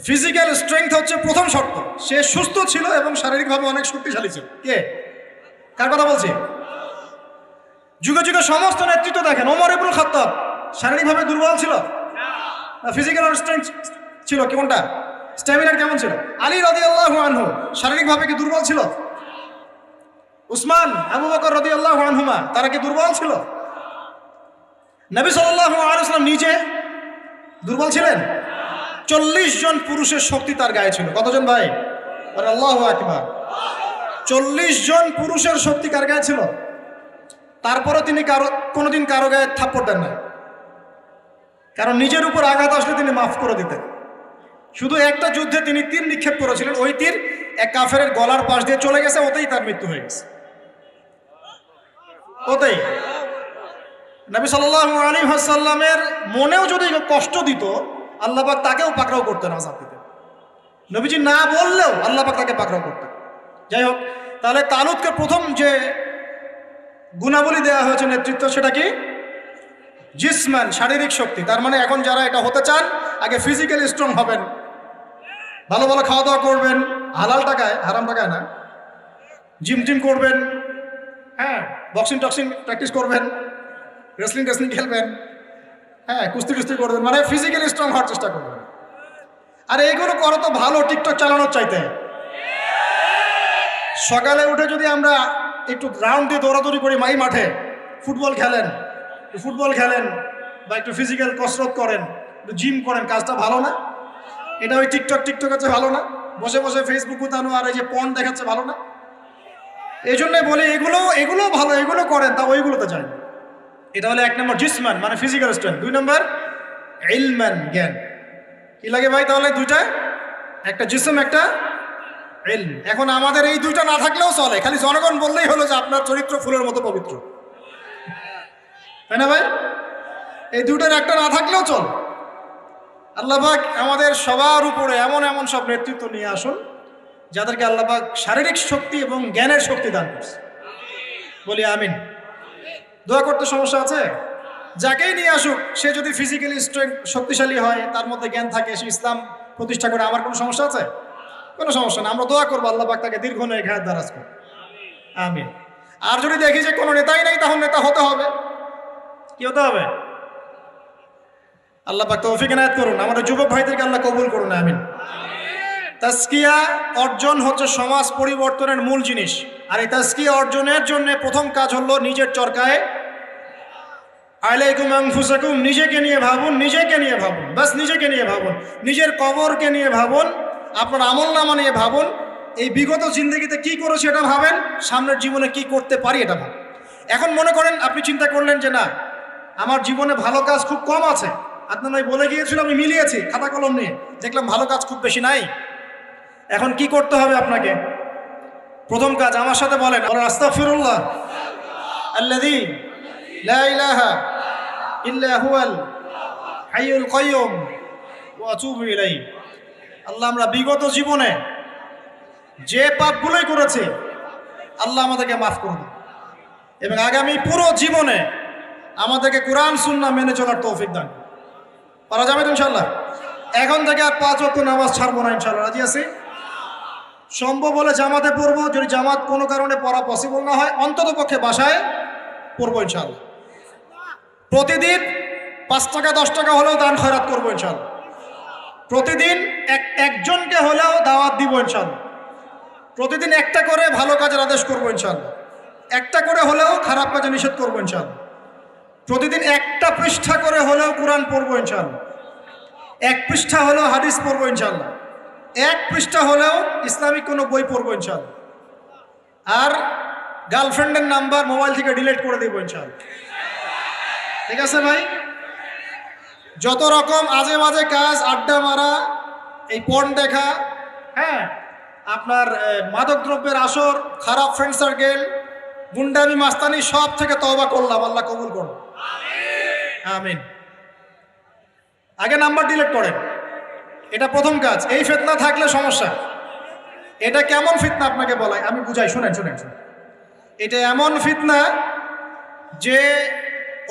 ফিজিক্যাল স্ট্রেংথ হচ্ছে প্রথম শর্ত। সে সুস্থ ছিল এবং শারীরিকভাবে অনেক শক্তিশালী ছিল। কে? কার কথা বলছি? যুগে যুগে সমস্ত নেতৃত্ব দেখেন, ওমর ইবনুল খাত্তাব শারীরিকভাবে দুর্বল ছিল না ফিজিক্যাল স্ট্রেংথ ছিল? কোনটা? স্ট্যামিনার কেমন ছিল? আলী রাদিয়াল্লাহু আনহু শারীরিকভাবে কি দুর্বল ছিল? উসমান, আবু বকর রাদিয়াল্লাহু আনহুমা, তারা কি দুর্বল ছিল? নবী সাল্লাল্লাহু আলাইহি ওয়াসাল্লাম নিজে দুর্বল ছিলেন? 40 জন পুরুষের শক্তি তার গায়ে ছিল। কতজন ভাই? আল্লাহু আকবার। 40 জন পুরুষের শক্তি কার গায়ে ছিল? তারপরে তিনি কোনোদিন কারো গায়ে থাপ্পড় দেন না, কারণ নিজের উপর আঘাত আসলে তিনি মাফ করে দিতেন। শুধু একটা যুদ্ধে তিনি তীর নিক্ষেপ করেছিলেন, ওই তীর এক কাফেরের গলার পাশ দিয়ে চলে গেছে, ওতেই তার মৃত্যু হয়ে গেছে, ওতেই। নবী সাল্লাল্লাহু আলাইহি ওয়াসাল্লামের মনেও যদি কষ্ট দিত, আল্লাহ পাক তাকেও পাকড়াও করতেন, আযাব দিতেন। নবীজি না বললেও আল্লাহ পাক তাকে পাকড়াও করতেন। যাই হোক, তাহলে তালুতকে প্রথম যে গুণাবলী দেওয়া হয়েছে নেতৃত্ব, সেটা কি? জিসমান, শারীরিক শক্তি। তার মানে এখন যারা এটা হতে চান, আগে ফিজিক্যালি স্ট্রং হবেন, ভালো ভালো খাওয়া দাওয়া করবেন, হালাল টাকায়, হারাম টাকায় না, জিম টিম করবেন, হ্যাঁ, বক্সিং টক্সিং প্র্যাকটিস করবেন, রেসলিং টেসলিং খেলবেন, হ্যাঁ, কুস্তি কুস্তি করবেন, মানে ফিজিক্যালি স্ট্রং হওয়ার চেষ্টা করবেন। আর এইগুলো করো তো ভালো, টিকটক চালানোর চাইতে। সকালে উঠে যদি আমরা একটু রাউন্ড দিয়ে দৌড়াদৌড়ি করি, মাঠে ফুটবল খেলেন বা একটু ফিজিক্যাল কসরত করেন, একটু জিম করেন, কাজটা ভালো না? এটা ওই টিকটক আছে ভালো না? বসে বসে ফেসবুক উঠানো আর এই যে পর্ন দেখাচ্ছে ভালো না? এই জন্যই বলি এগুলো ভালো, এগুলো করেন, তা ওইগুলোতে যান। এটা হলো 1 নম্বর জিসমান, মানে ফিজিক্যাল স্ট্রেংথ। 2 নম্বর ইলমান, জ্ঞান। কি লাগে ভাই তাহলে? দুইটা, একটা জিসম, একটা ইলম। এখন আমাদের এই দুইটা না থাকলেও চলে, খালি জনগণ বললেই হলো যে আপনার চরিত্র ফুলের মতো পবিত্র, তাই না ভাই? এই দুইটার একটা না থাকলেও চল। আল্লাহ পাক আমাদের সবার উপরে এমন এমন সব নেতৃত্ব নিয়ে আসুন, যাদেরকে আল্লাহ পাক শারীরিক শক্তি এবং জ্ঞানের শক্তি দান করছে। বলি আমিন। দোয়া করতে সমস্যা আছে? যাকেই নিয়ে আসুক, সে যদি ফিজিক্যালি স্ট্রেংথ শক্তিশালী হয়, তার মধ্যে জ্ঞান থাকে, সে ইসলাম প্রতিষ্ঠা করে, আমার কোনো সমস্যা আছে? কোনো সমস্যা না। আমরা দোয়া করবো আল্লাহ পাক তাকে দীর্ঘ নেক হায়াত দারাজ করুন, আমিন। আর যদি দেখি যে কোনো নেতাই নাই, তখন নেতা হতে হবে। কি হতে হবে? আল্লাহ পাক তৌফিক এনায়েত করুন। আমাদের যুবক ভাইদেরকে আল্লাহ কবুল করুন, আমিন। তাজকিয়া অর্জন হচ্ছে সমাজ পরিবর্তনের মূল জিনিস। আর এই তাজকিয়া অর্জনের জন্য প্রথম কাজ হলো নিজের চরকায়, আলাইকুম আনফুসাকুম, নিজেকে নিয়ে ভাবুন, বাস নিজেকে নিয়ে ভাবুন, নিজের কবরকে নিয়ে ভাবুন, আপনার আমলনামা নিয়ে ভাবুন, এই বিগত জিন্দগিতে কি করেছি এটা ভাবেন, সামনের জীবনে কি করতে পারি এটা ভাবেন। এখন মনে করেন আপনি চিন্তা করলেন যে না, আমার জীবনে ভালো কাজ খুব কম আছে, আপনার নয় বলে গিয়েছিল, আমি মিলিয়েছি খাতা কলম নিয়ে, দেখলাম ভালো কাজ খুব বেশি নাই। এখন কি করতে হবে আপনাকে? প্রথম কাজ আমার সাথে বলেন, আস্তাগফিরুল্লাহ আল্লাযী লা ইলাহা ইল্লা হুয়াল হাইয়ুল কাইয়্যুম ওয়া আতুবু ইলাইহি। আল্লাহ, আমরা বিগত জীবনে যে পাপগুলোই করেছি, আল্লাহ আমাদেরকে মাফ করে দিন, এবং আগামী পুরো জীবনে আমাদেরকে কোরআন সুন্নাহ মেনে চলার তৌফিক দান করুন। পারা যাবে তো ইনশাল্লাহ? এখন থেকে আর 5 ওয়াক্ত নামাজ ছাড়বো না ইনশাল্লাহ। রাজি আছি? সম্ভব হলে জামাতে পড়বো, যদি জামাত কোনো কারণে পড়া পসিবল না হয় অন্তত পক্ষে বাসায় পড়বো ইনশাল্লাহ। প্রতিদিন 5 টাকা 10 টাকা হলেও দান খয়রাত করবো ইনশাল্লাহ। প্রতিদিন একজনকে হলেও দাওয়াত দিব ইনশাল্লাহ। প্রতিদিন একটা করে ভালো কাজের আদেশ করবো ইনশাল্লাহ। একটা করে হলেও খারাপ কাজে নিষেধ করবো ইনশাল্লাহ। প্রতিদিন একটা পৃষ্ঠা করে হলেও কোরআন পড়বো ইনশাল্লাহ। 1 পৃষ্ঠা হলেও হাদিস পড়বো ইনশাল্লাহ। 1 পৃষ্ঠা হলেও ইসলামিক কোনো বই পড়বো ইনশাল্লাহ। আর গার্লফ্রেন্ডের নাম্বার মোবাইল থেকে ডিলিট করে দেবো ইনশাল্লাহ। ঠিক আছে ভাই? যত রকম আজে বাজে কাজ, আড্ডা মারা, এই পর্ন দেখা, হ্যাঁ, আপনার মাদক দ্রব্যের আসর, খারাপ ফ্রেন্ড সার্কেল, গুন্ডামি মাস্তানি, সব থেকে তওবা করলাম, আল্লাহ কবুল করুন। আমিন। আগে নাম্বার ডিলিট করেন, এটা প্রথম কাজ। এই ফিতনা থাকলে সমস্যা। এটা কেমন ফিতনা আপনাকে বলাই, আমি বুঝাই, শুনেন শুনেন শুনেন। এটা এমন ফিতনা যে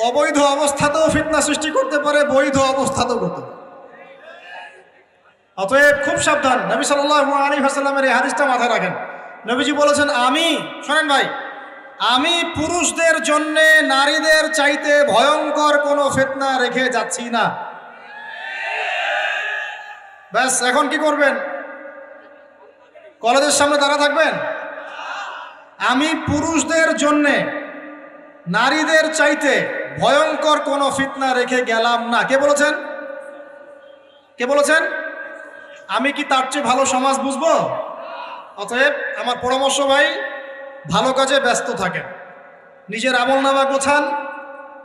অবৈধ অবস্থাতেও ফিতনা সৃষ্টি করতে পারে, বৈধ অবস্থাতেও করতে পারে। অতএব খুব সাবধান। নবী সাল্লাল্লাহু আলাইহি ওয়াসাল্লামের এই হাদিসটা মাথায় রাখেন। নবীজি বলেছেন, আমি, শোনেন ভাই, আমি পুরুষদের জন্য নারীদের চাইতে ভয়ঙ্কর কোনো ফিতনা রেখে যাচ্ছি না। ব্যাস, এখন কি করবেন? কলেজের সামনে দাঁড়া থাকবেন? আমি পুরুষদের জন্যে নারীদের চাইতে ভয়ঙ্কর কোনো ফিতনা রেখে গেলাম না। কে বলেছেন? কে বলেছেন? আমি কি তার চেয়ে ভালো সমাজ বুঝবো? অতএব আমার পরামর্শ ভাই, ভালো কাজে ব্যস্ত থাকেন, নিজের আমলনামা গোছান,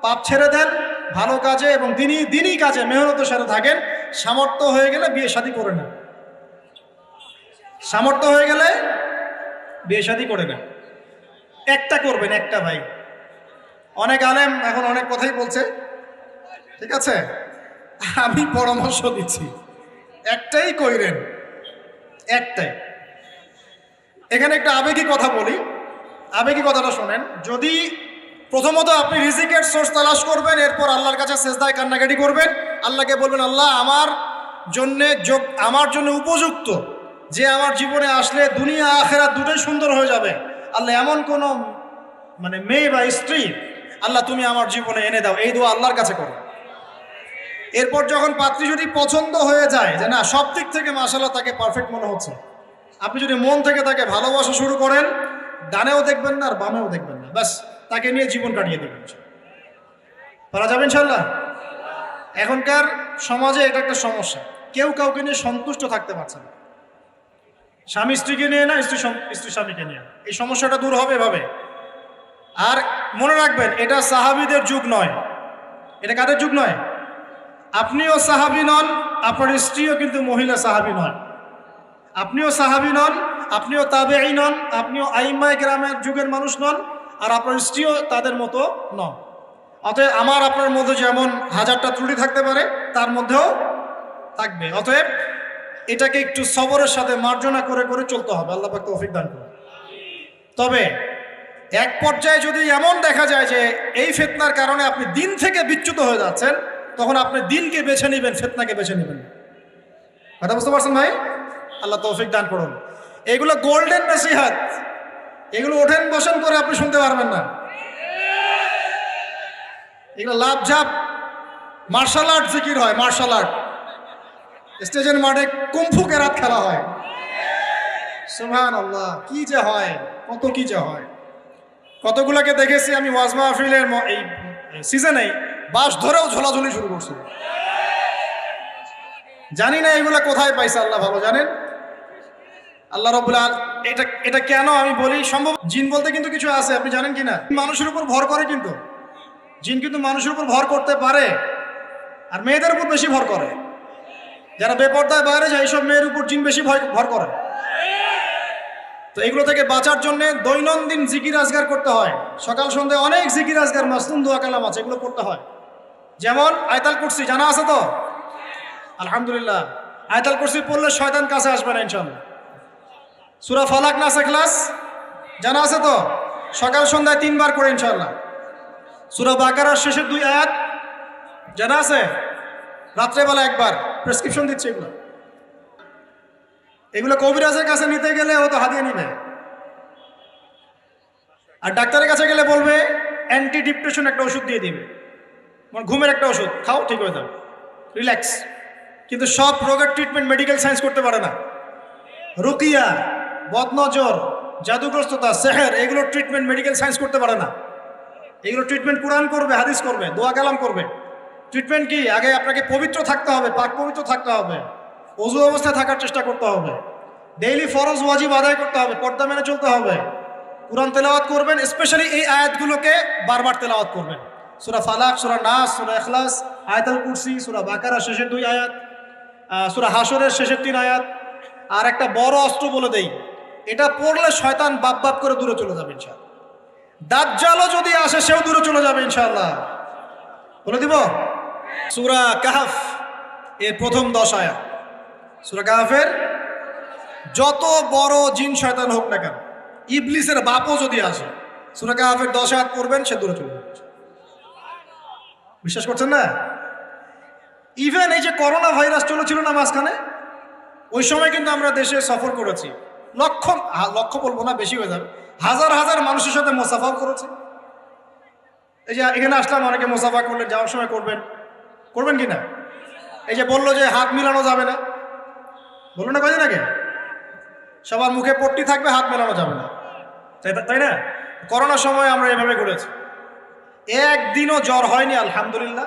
পাপ ছেড়ে দেন, ভালো কাজে এবং দিনই কাজে মেহনতের সাথে থাকেন। সামর্থ্য হয়ে গেলে বিয়ে শাদী করে নেন। সামর্থ্য হয়ে গেলে বিয়ে শাদী করে নেন। একটা করবেন, একটা ভাই। অনেক আলেম এখন অনেক কথাই বলছে, ঠিক আছে, আমি পরামর্শ দিচ্ছি, একটাই কইরেন, একটাই। এখানে একটা আবেগী কথা বলি, আবেগী কথাটা শোনেন। যদি প্রথমত আপনি রিজিকের সোর্স তালাশ করবেন, এরপর আল্লাহর কাছে সেজদায় কান্নাকাটি করবেন, আল্লাহকে বলবেন, আল্লাহ আমার জন্য উপযুক্ত, যে আমার জীবনে আসলে দুনিয়া আখেরাত দুটোই সুন্দর হয়ে যাবে। আল্লাহ এমন কোনো মেয়ে বা স্ত্রী আল্লাহ তুমি আমার জীবনে এনে দাও, এই দোয়া আল্লাহর কাছে করো। এরপর যখন পাত্রী যদি পছন্দ হয়ে যায়, যে না সব দিক থেকে মাশাআল্লাহ তাকে পারফেক্ট মনে হচ্ছে, আপনি যদি মন থেকে তাকে ভালোবাসা শুরু করেন, ডানেও দেখবেন না আর বামেও দেখবেন না, ব্যাস তাকে নিয়ে জীবন কাটিয়ে দেবেন। পারা যাবে ইনশাল্লাহ? এখনকার সমাজে এটা একটা সমস্যা, কেউ কাউকে নিয়ে সন্তুষ্ট থাকতে পারছে না। স্বামী স্ত্রীকে নিয়ে না, স্ত্রী স্বামীকে নিয়ে। এই সমস্যাটা দূর হবে এভাবে। আর মনে রাখবেন, এটা সাহাবীদের যুগ নয়। এটা কাদের যুগ নয়? আপনিও সাহাবী নন, আপনার স্ত্রীও কিন্তু মহিলা সাহাবী নয়। আপনিও সাহাবী নন, আপনিও তাবেঈ নন, আপনিও আইম্মায়ে কেরামের যুগের মানুষ নন, আর আপনার স্ত্রীও তাদের মতো নন। অতএব আমার আপনার মধ্যে যেমন 1000টা ত্রুটি থাকতে পারে, তার মধ্যেও থাকবে। অতএব এটাকে একটু সবরের সাথে মার্জনা করে করে চলতে হবে। আল্লাহ পাক তৌফিক দান করুন। তবে এক পর্যায়ে যদি এমন দেখা যায় যে এই ফিতনার কারণে আপনি দিন থেকে বিচ্যুত হয়ে যাচ্ছেন, তখন আপনি দিনকে বেছে নেবেন, ফিতনাকে বেছে নেবেন। কথা বুঝতে পারছেন ভাই? আল্লাহ তৌফিক দান করুন। এগুলো গোল্ডেন নসিহত, এগুলো ওঠেন বসেন করে আপনি শুনতে পারবেন না। এগুলো লাভঝাপ মার্শাল আর্ট জিকির হয়, মার্শাল আর্ট। স্টেজের মাঠে কুম্ফু কেরাত খেলা হয়। সুবহানাল্লাহ, কি যে হয়, কত কি যে হয়। কতগুলোকে দেখেছি আমি ওয়াজ মাহফিলের এই সিজনে বাস ধরেও ঝোলাঝুলি শুরু করছে। জানি না এগুলা কোথায় পাইছে, আল্লাহ ভালো জানেন। আল্লাহ রাব্বুল আলামিন এটা কেন আমি বলি, সম্ভব জিন বলতে কিন্তু কিছু আছে, আপনি জানেন কিনা? মানুষের উপর ভর করে, কিন্তু জিন কিন্তু মানুষের উপর ভর করতে পারে, আর মেয়েদের উপর বেশি ভর করে। যারা বেপর্দায় বাইরে যায়, এইসব মেয়ের উপর জিন বেশি ভর করে। তো এগুলো থেকে বাঁচার জন্য দৈনন্দিন জিকির আজগার করতে হয়। সকাল সন্ধ্যায় অনেক জিকির আজগার, মাসনুন দোয়া কালাম আছে, এগুলো পড়তে হয়। যেমন আয়াতুল কুরসি জানা আছে তো? আলহামদুলিল্লাহ, আয়াতুল কুরসি পড়লে শয়তান কাছে আসবে না ইনশাআল্লাহ। সূরা ফালাক নাস ইখলাস জানা আছে তো? সকাল সন্ধ্যায় 3 বার করে ইনশাআল্লাহ। সূরা বাকারার শেষের 2 আয়াত জানা আছে? রাত্রেবেলা একবার প্রেসক্রিপশন দিচ্ছে এগুলো। এগুলো কবিরাজের কাছে নিতে গেলে ও তো হাতিয়ে নিবে, আর ডাক্তারের কাছে গেলে বলবে অ্যান্টি ডিপ্রেশন একটা ওষুধ দিয়ে দিবে, মানে ঘুমের একটা ওষুধ খাও ঠিক হয়ে যাবে, রিল্যাক্স। কিন্তু সব রোগের ট্রিটমেন্ট মেডিকেল সায়েন্স করতে পারে না। রুকিয়া, বদনজর, জাদুগ্রস্ততা, সেহের, এগুলোর ট্রিটমেন্ট মেডিকেল সায়েন্স করতে পারে না। এগুলো ট্রিটমেন্ট কোরআন করবে, হাদিস করবে, দোয়া কালাম করবে। ট্রিটমেন্ট কি? আগে আপনাকে পবিত্র থাকতে হবে, পাক পবিত্র থাকতে হবে, ওযু অবস্থায় থাকার চেষ্টা করতে হবে, ডেইলি ফরজ ওয়াজিব আদায় করতে হবে, পর্দা মেনে চলতে হবে, কোরআন তেলাওয়াত করবেন। স্পেশালি এই আয়াতগুলোকে বারবার তেলাওয়াত করবেন। সূরা ফালাক, সূরা নাস, সূরা ইখলাস, আয়াতুল কুরসি, সূরা বাকারা শেষের 2 আয়াত, সূরা হাশরের শেষের 3 আয়াত। আর একটা বড় অস্ত্র বলে দেই, এটা পড়লে শয়তান বাপ বাপ করে দূরে চলে যাবে ইনশাআল্লাহ। দাজ্জালও যদি আসে সেও দূরে চলে যাবে ইনশাআল্লাহ। বলে দিব সূরা কাহফ এর প্রথম 10 আয়াত। সূরা কাহফের যত বড় জিন শয়তান হোক না কেন, ইবলিসের বাপও যদি আসে, সূরা কাহফের 10 আয়াত পড়বেন, সে দূরে চলে যাবে। বিশ্বাস করছেন না? ইভেন এই যে করোনা ভাইরাস চলেছিল না মাঝখানে, ওই সময় কিন্তু আমরা দেশে সফর করেছি, লক্ষ লক্ষ বলবো না, বেশি হয়ে যাবে, হাজার হাজার মানুষের সাথে মোসাফাও করেছি। এই যে এখানে আসলাম, অনেকে মোসাফা করলেন, যাওয়ার সময় করবেন, করবেন কি না? এই যে বললো যে হাত মিলানো যাবে না, বললো না কয়দিন আগে? সবার মুখে পট্টি থাকবে, হাত মেলানো যাবে না, তাই না? করোনার সময় আমরা এভাবে করেছি, একদিনও জ্বর হয়নি আলহামদুলিল্লাহ।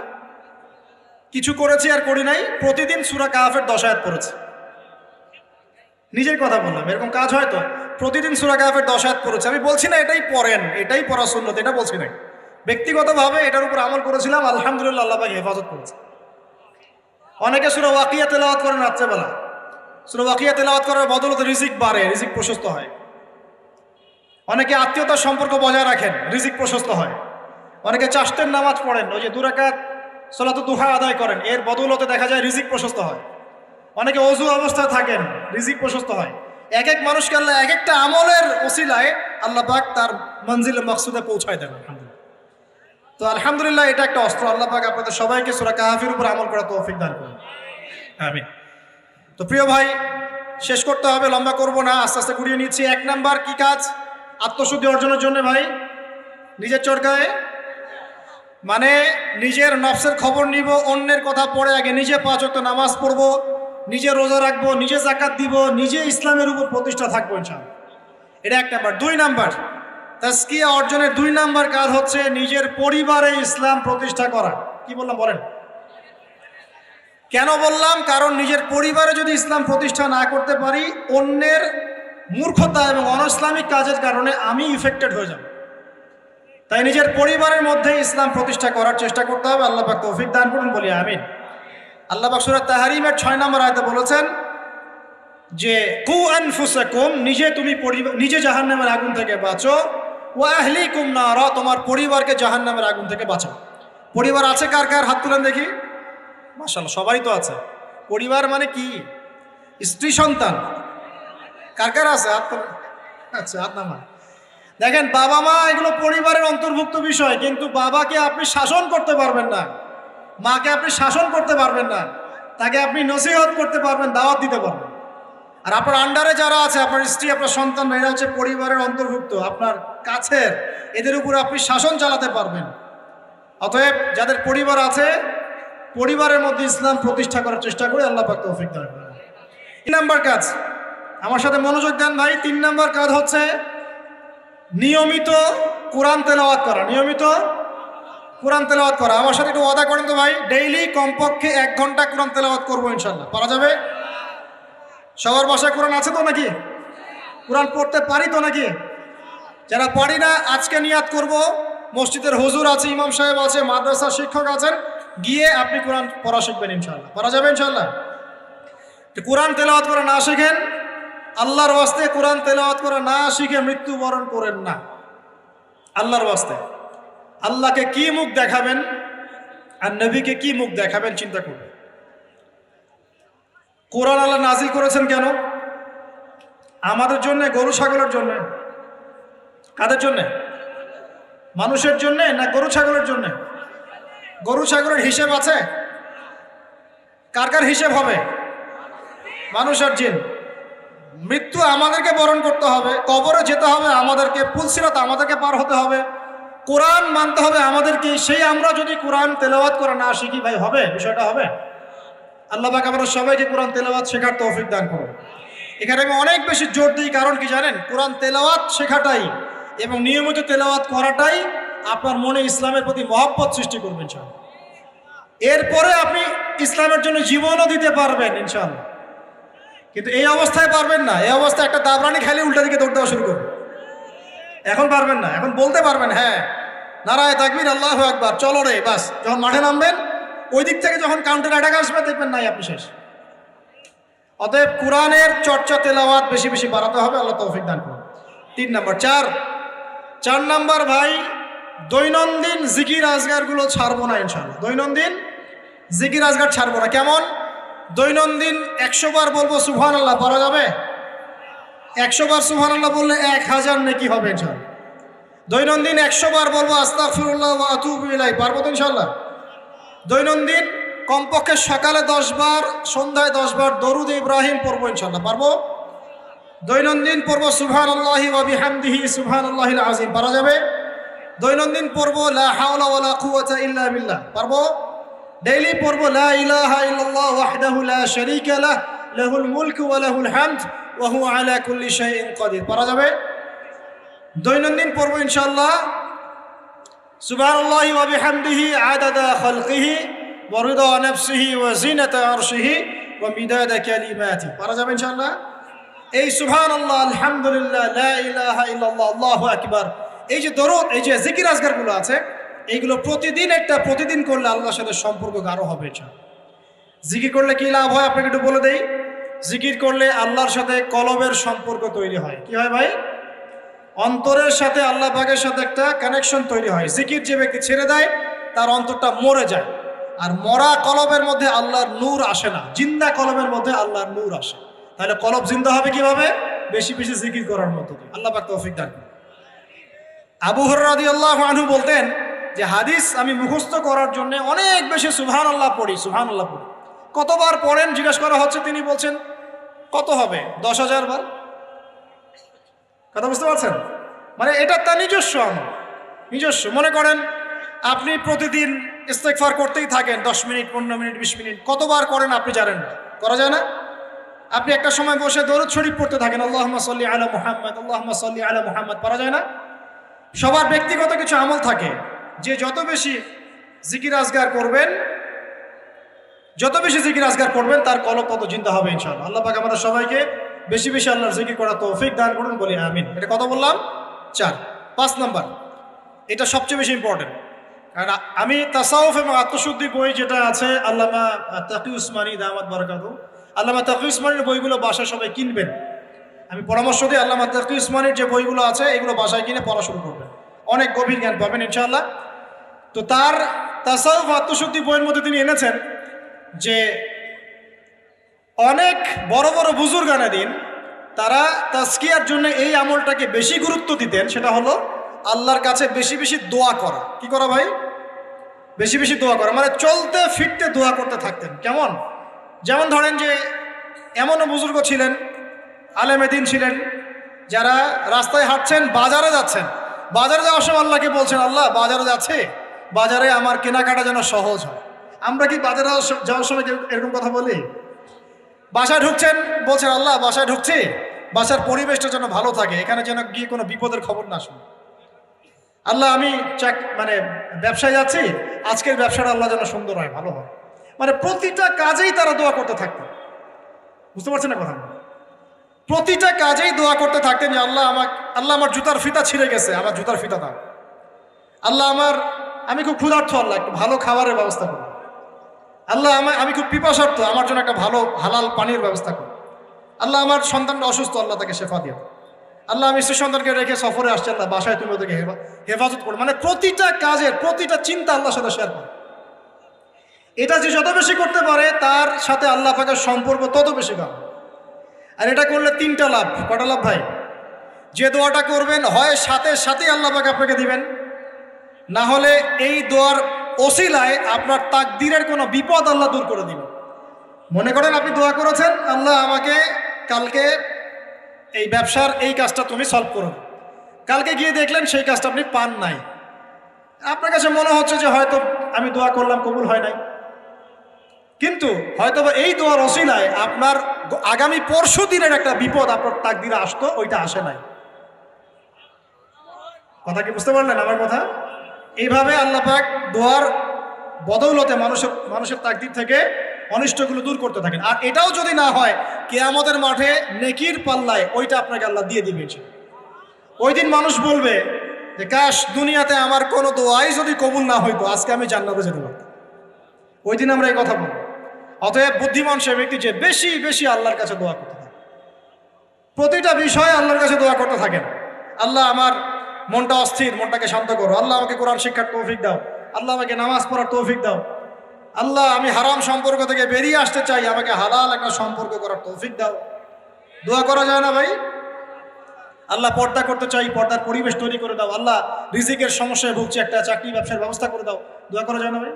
কিছু করেছি আর করি নাই, প্রতিদিন সূরা কাহফের 10 আয়াত পড়েছি। নিজের কথা বললাম, এরকম কাজ হয় তো? প্রতিদিন সূরা কাহফের 10 আয়াত পড়েছি। আমি বলছি না এটাই পড়েন, এটাই পড়া সুন্নত, এটা বলছি না। ব্যক্তিগতভাবে এটার উপর আমল করেছিলাম, আলহামদুলিল্লাহ, আল্লাহ পাক হেফাজত করেছে। অনেকে সূরা ওয়াকিয়া তেলাওয়াত করেন রাত্রেবেলা। সূরা ওয়াকিয়া তেলাওয়াত করার বদলতে রিজিক বাড়ে, রিজিক প্রশস্ত হয়। অনেকে আত্মীয়তার সম্পর্ক বজায় রাখেন, রিজিক প্রশস্ত হয়। অনেকে চাশতের নামাজ পড়েন, ওই যে 2 রাকাত সালাতুদ দুহা আদায় করেন, এর বদৌলতে দেখা যায় রিজিক প্রশস্ত হয়। অনেকে ওযু অবস্থায় থাকেন, রিজিক প্রশস্ত হয়। এক এক মানুষকে আল্লাহ এক একটা আমলের ওসিলায় আল্লাহ পাক তার মঞ্জিলে মাকসুদে পৌঁছায় দেন। আলহামদুলিল্লাহ। তো আলহামদুলিল্লাহ, এটা একটা অস্ত্র। আল্লাহ পাক আপনাদের সবাইকে সূরা কাহফের উপর আমল করার তৌফিক দান করুন, আমিন। তো প্রিয় ভাই, শেষ করতে হবে, লম্বা করব না, আস্তে আস্তে গুড়িয়ে নিচ্ছি। 1 নাম্বার কি কাজ আত্মশুদ্ধি অর্জনের জন্য ভাই? নিজের চরকায়, মানে নিজের নফসের খবর নিব, অন্যের কথা পড়ে আগে নিজে 5 ওয়াক্ত নামাজ পড়ব, নিজে রোজা রাখবো, নিজে যাকাত দিব, নিজে ইসলামের উপর প্রতিষ্ঠা থাকবো ইনশাআল্লাহ। এটা 1 নাম্বার। 2 নাম্বার, তাজকিয়া অর্জনের 2 নাম্বার কাজ হচ্ছে নিজের পরিবারে ইসলাম প্রতিষ্ঠা করা। কি বললাম বলেন? কেন বললাম? কারণ নিজের পরিবারে যদি ইসলাম প্রতিষ্ঠা না করতে পারি, অন্যের মূর্খতা এবং অনইসলামিক কাজের কারণে আমি ইফেক্টেড হয়ে যাব। তাই নিজের পরিবারের মধ্যে ইসলাম প্রতিষ্ঠা করার চেষ্টা করতে হবে। আল্লাহ পাক তৌফিক দান করুন, বলি আমিন। আল্লাহ পাক সূরা তাহরিমের 6 নম্বর আয়াতে বলেছেন যে কু আনফুসাকুম, নিজে জাহান্নামের আগুন থেকে বাঁচো, ওয়া আহলিকুম নারা, তোমার পরিবারকে জাহান্নামের আগুন থেকে বাঁচাও। পরিবার আছে কার কার? হাত তুলেন দেখি। মাশাআল্লাহ, সবারই তো আছে। পরিবার মানে কি? স্ত্রী সন্তান কার কার আছে? হাত তুলেন। আচ্ছা, হাত নামান। দেখেন, বাবা মা এগুলো পরিবারের অন্তর্ভুক্ত বিষয়, কিন্তু বাবাকে আপনি শাসন করতে পারবেন না, মাকে আপনি শাসন করতে পারবেন না, তাকে আপনি নসিহত করতে পারবেন, দাওয়াত দিতে পারবেন। আর আপনার আন্ডারে যারা আছে, আপনার স্ত্রী, আপনার সন্তান, এরা হচ্ছে পরিবারের অন্তর্ভুক্ত, আপনার কাছের, এদের উপর আপনি শাসন চালাতে পারবেন। অতএব যাদের পরিবার আছে, পরিবারের মধ্যে ইসলাম প্রতিষ্ঠা করার চেষ্টা করে, আল্লাহ পাক তৌফিক দান করেন। 3 নাম্বার কাজ, আমার সাথে মনোযোগ দেন ভাই। 3 নাম্বার কাজ হচ্ছে নিয়মিত কোরআন তেলাওয়াত করা। নিয়মিত কোরআন তেলাওয়াত করা। আমার সাথে একটু ওয়াদা করেন তো ভাই, ডেইলি কমপক্ষে 1 ঘন্টা কোরআন তেলাওয়াত করবো ইনশাআল্লাহ। পারা যাবে? সবার বাসায় কোরআন আছে তো নাকি? কোরআন পড়তে পারি তো নাকি? যারা পারি না, আজকে নিয়াত করব, মসজিদের হুজুর আছে, ইমাম সাহেব আছে, মাদ্রাসার শিক্ষক আছেন, গিয়ে আপনি কোরআন পড়া শিখবেন ইনশাআল্লাহ। পারা যাবে ইনশাআল্লাহ? কোরআন তেলাওয়াত করা না শিখেন, আল্লাহর ওয়াস্তে কোরআন তেলাওয়াত করা না শিখে মৃত্যুবরণ করেন না। আল্লাহর ওয়াস্তে আল্লাহকে কি মুখ দেখাবেন আর নবীকে কি মুখ দেখাবেন চিন্তা করবেন। কোরআন আল্লাহ নাজিল করেছেন কেন? আমাদের জন্য, গরু ছাগলের জন্য। কাদের জন্য? মানুষের জন্য না গরু ছাগলের জন্য? গরু ছাগলের হিসেব আছে? কার কার হিসেব হবে? মানুষ আর জিন। মৃত্যু আমাদেরকে বরণ করতে হবে, কবরে যেতে হবে আমাদেরকে, পুলসিরাত আমাদেরকে পার হতে হবে, কোরআন মানতে হবে আমাদেরকে। সেই আমরা যদি কোরআন তেলাওয়াত করে না শিখি ভাই, হবে? বিষয়টা হবে? আল্লাহ পাক আমরা সবাইকে কোরআন তেলাওয়াত শেখার তৌফিক দান করুন। এখানে আমি অনেক বেশি জোর দিই, কারণ কি জানেন? কোরআন তেলাওয়াত শেখাটাই এবং নিয়মিত তেলাওয়াত করাটাই আপনার মনে ইসলামের প্রতি মহব্বত সৃষ্টি করবে ইনশাআল্লাহ। এরপরে আপনি ইসলামের জন্য জীবনও দিতে পারবেন ইনশাআল্লাহ। কিন্তু এই অবস্থায় পারবেন না। এই অবস্থায় একটা দাবরানি খালি উল্টা দিকে দৌড় দেওয়া শুরু করবে। এখন পারবেন না। এখন বলতে পারবেন হ্যাঁ নারায়ে তাকবীর আল্লাহু আকবার, চলো রে, বাস। যখন মাঠে নামবেন ওই দিক থেকে যখন কাউন্টার অ্যাটাক আসবে দেখবেন নাই আপনি শেষ। অতএব কোরআনের চর্চা তেলাওয়াত বেশি বেশি বাড়াতে হবে। আল্লাহ তৌফিক দান করুন। 3 নম্বর। 4 নম্বর ভাই, দৈনন্দিন জিকির আজগারগুলো ছাড়বো না ইনশাআল্লাহ। দৈনন্দিন জিকির আজগার ছাড়বো না। কেমন? দৈনন্দিন 100 বার বলবো সুবহানাল্লাহ, পারা যাবে? 100 বার সুবহানাল্লাহ বললে 1000 নেকি হবে ইনশাআল্লাহ। দৈনন্দিন 100 বার বলবো আস্তাগফিরুল্লাহ ওয়া আতুবু ইলাইহি, পারবো তো ইনশাআল্লাহ? দৈনন্দিন কমপক্ষে সকালে 10 বার, সন্ধ্যায় 10 বার দরুদ ইব্রাহিম পড়বো ইনশাআল্লাহ, পারবো? দৈনন্দিন পড়বো সুবহানাল্লাহি ওয়া বিহামদিহি সুবহানাল্লাহিল আযীম, পারা যাবে? দৈনন্দিন পড়বো লা হাওলা ওয়ালা কুওয়াতা ইল্লা বিল্লাহ, পারবো? ডেইলি পড়বো লা ইলাহা ইল্লাল্লাহ ওয়াহদাহু লা শারীকা লাহ লাহুল মুলকু ওয়া লাহুল হামদ ওয়া হুয়া আলা কুল্লি শাইইন কাদির, পারা যাবে? দৈনন্দিন পড়বো ইনশাআল্লাহ সুবহানাল্লাহি ওয়া বিহামদিহি আদাদা খালকিহি ওয়া রিদা নাফসিহি ওয়া জিনাতা আরশিহি ওয়া মিদাদা কালিমাতি, পারা যাবে ইনশাআল্লাহ? এই সুবহানাল্লাহ, আলহামদুলিল্লাহ, লা ইলাহা ইল্লাল্লাহ, আল্লাহু আকবার, এই যে দরুদ, এই যে জিকির আজগারগুলো আছে, এইগুলো প্রতিদিন করলে আল্লাহর সাথে সম্পর্ক গাঢ় হবে ইনশাআল্লাহ। জিকির করলে কি লাভ হয় আপনাকে একটু বলে দেই। জিকির করলে আল্লাহর সাথে কলবের সম্পর্ক তৈরি হয়। কি হয় ভাই? অন্তরের সাথে আল্লাহ পাকের সাথে একটা কানেকশন তৈরি হয়। জিকির যে ব্যক্তি ছেড়ে দেয় তার অন্তরটা মরে যায়। আর মরা কলবের মধ্যে আল্লাহর নূর আসে না, জিন্দা কলবের মধ্যে আল্লাহর নূর আসে। তাহলে কলব জিন্দা হবে কিভাবে? বেশি বেশি জিকির করার মধ্য দিয়ে। আল্লাহ পাক তৌফিক দান করুন। আবু হুরায়রা রাদিয়াল্লাহু আনহু বলতেন যে হাদিস আমি মুখস্থ করার জন্য অনেক বেশি সুবহানাল্লাহ পড়ি। কতবার পড়েন জিজ্ঞাসা করা হচ্ছে, তিনি বলছেন কত হবে? 10,000 বার। কথা বুঝতে পারছেন? মানে এটা তার নিজস্ব আমল, নিজস্ব। মনে করেন আপনি প্রতিদিন ইস্তেগফার করতেই থাকেন 10 মিনিট, 15 মিনিট, 20 মিনিট, কতবার করেন আপনি জানেন না, করা যায় না? আপনি একটা সময় বসে দরুদ শরীফ পড়তে থাকেন, আল্লাহুম্মা সাল্লি আলা মুহাম্মদ, আল্লাহুম্মা সাল্লি আলা মুহাম্মদ, পারা যায় না? সবার ব্যক্তিগত কিছু আমল থাকে, যে যত বেশি জিকির আজগার করবেন তার কলব তত জিন্দা হবে ইনশাআল্লাহ। আল্লাহ পাক আমাদের সবাইকে বেশি বেশি আল্লাহর জিকির করার তৌফিক দান করুন, বলি আমিন। এটা কত বললাম? 4। 5 নাম্বার, এটা সবচেয়ে বেশি ইম্পর্টেন্ট। কারণ আমি তাসাউফ এবং আত্মশুদ্ধি বই যেটা আছে আল্লামা তাকি উসমানী দামাত বারাকাতুহু, আল্লামা তাকি উসমানীর বইগুলো বাসায় সবাই কিনবেন। আমি পরামর্শ দিই আল্লামা তাকি উসমানীর যে বইগুলো আছে এগুলো বাসায় কিনে পড়া শুরু করবেন, অনেক গভীর জ্ঞান পাবেন ইনশাআল্লাহ। তো তার তাসাউফ আত্মশুদ্ধি বইয়ের মধ্যে তিনি এনেছেন যে অনেক বড় বড় বুজুর্গানে দিন তারা তাজকিয়ার জন্য এই আমলটাকে বেশি গুরুত্ব দিতেন, সেটা হলো আল্লাহর কাছে বেশি বেশি দোয়া করা। কি করা ভাই? বেশি বেশি দোয়া করা, মানে চলতে ফিরতে দোয়া করতে থাকতেন। কেমন? যেমন ধরেন যে এমনও বুজুর্গ ছিলেন, আলেমে দিন ছিলেন, যারা রাস্তায় হাঁটছেন, বাজারে যাচ্ছেন, বাজারে যাওয়ার সময় আল্লাহকে বলছেন, আল্লাহ বাজারে যাচ্ছে, বাজারে আমার কেনাকাটা যেন সহজ হয়। আমরা কি বাজারে যাওয়ার সময় এরকম কথা বলি? বাসায় ঢুকছেন, বলছেন আল্লাহ বাসায় ঢুকছি, বাসার পরিবেশটা যেন ভালো থাকে, এখানে যেন গিয়ে কোনো বিপদের খবর না শুনি। আল্লাহ আমি ব্যবসায় যাচ্ছি, আজকের ব্যবসাটা আল্লাহ যেন সুন্দর হয়, ভালো হয়। মানে প্রতিটা কাজেই তারা দোয়া করতে থাকতেন। বুঝতে পারছেন না কথা? প্রতিটা কাজেই দোয়া করতে থাকতেন যে আল্লাহ আমার জুতার ফিতা ছিঁড়ে গেছে, আমার জুতার ফিতা দাও। আল্লাহ আমি খুব ক্ষুধার্ত, আল্লাহ একটু ভালো খাবারের ব্যবস্থা করুন। আল্লাহ আমি খুব পিপাসার্থ, আমার জন্য একটা ভালো হালাল পানির ব্যবস্থা করুন। আল্লাহ আমার সন্তানটা অসুস্থ, আল্লাহ তাকে শেফা দিও। আল্লাহ আমি স্ত্রী সন্তানকে রেখে সফরে আসছি, আল্লাহ বাসায় তুমি ওদেরকে হেফাজত করো। মানে প্রতিটা কাজের প্রতিটা চিন্তা আল্লাহর সাথে শেয়ার করো। এটা যে যত বেশি করতে পারে তার সাথে আল্লাহ পাকের সম্পর্ক তত বেশি গাঢ়। আর এটা করলে 3টা লাভ। কটা লাভ ভাই? যে দোয়াটা করবেন হয় সাথে সাথেই আল্লাহ পাক আপনাকে দিবেন, না হলে এই দোয়ার ওসিলায় আপনার তাকদীরের কোনো বিপদ আল্লাহ দূর করে দিবেন। মনে করেন আপনি দোয়া করেছেন, আল্লাহ আমাকে কালকে এই ব্যবসার এই কাজটা তুমি সলভ করো, কালকে গিয়ে দেখলেন সেই কাজটা আপনি পান নাই। আপনার কাছে মনে হচ্ছে যে হয়তো আমি দোয়া করলাম, কবুল হয় নাই, কিন্তু হয়তো এই দোয়ার ওসিলায় আপনার আগামী পরশু দিনের একটা বিপদ আপনার তাকদীরে আসতো, ওইটা আসে নাই। কথা কি বুঝতে পারলেন আমার কথা? এইভাবে আল্লাহ পাক দোয়ার বদৌলতে মানুষের তাকদীর থেকে অনিষ্টগুলো দূর করতে থাকেন। আর এটাও যদি না হয়, কিয়ামতের মাঠে নেকির পাল্লায় ওইটা আপনাকে আল্লাহ দিয়ে দিবে। ওই দিন মানুষ বলবে যে কাশ দুনিয়াতে আমার কোনো দোয়াই যদি কবুল না হইতো, আজকে আমি জান্নাতে যেতে পারতাম। ওই দিন আমরা এই কথা বলবো। অতএব বুদ্ধিমান সে ব্যক্তি যে বেশি বেশি আল্লাহর কাছে দোয়া করতে থাকে, প্রতিটা বিষয়ে আল্লাহর কাছে দোয়া করতে থাকেন। আল্লাহ আমার মনটা অস্থির, মনটাকে শান্ত করো। আল্লাহ আমাকে কোরআন শিক্ষার তৌফিক দাও। আল্লাহ আমাকে নামাজ পড়ার তৌফিক দাও। আল্লাহ আমি হারাম সম্পর্ক থেকে বেরিয়ে আসতে চাই, আমাকে হালাল একটা সম্পর্ক করার তৌফিক দাও। দোয়া করা যায় না ভাই? আল্লাহ পর্দা করতে চাই, পর্দার পরিবেশ তৈরি করে দাও। আল্লাহ রিজিকের সমস্যায় ভুগছি, একটা চাকরি ব্যবসার ব্যবস্থা করে দাও। দোয়া করা যায় না ভাই?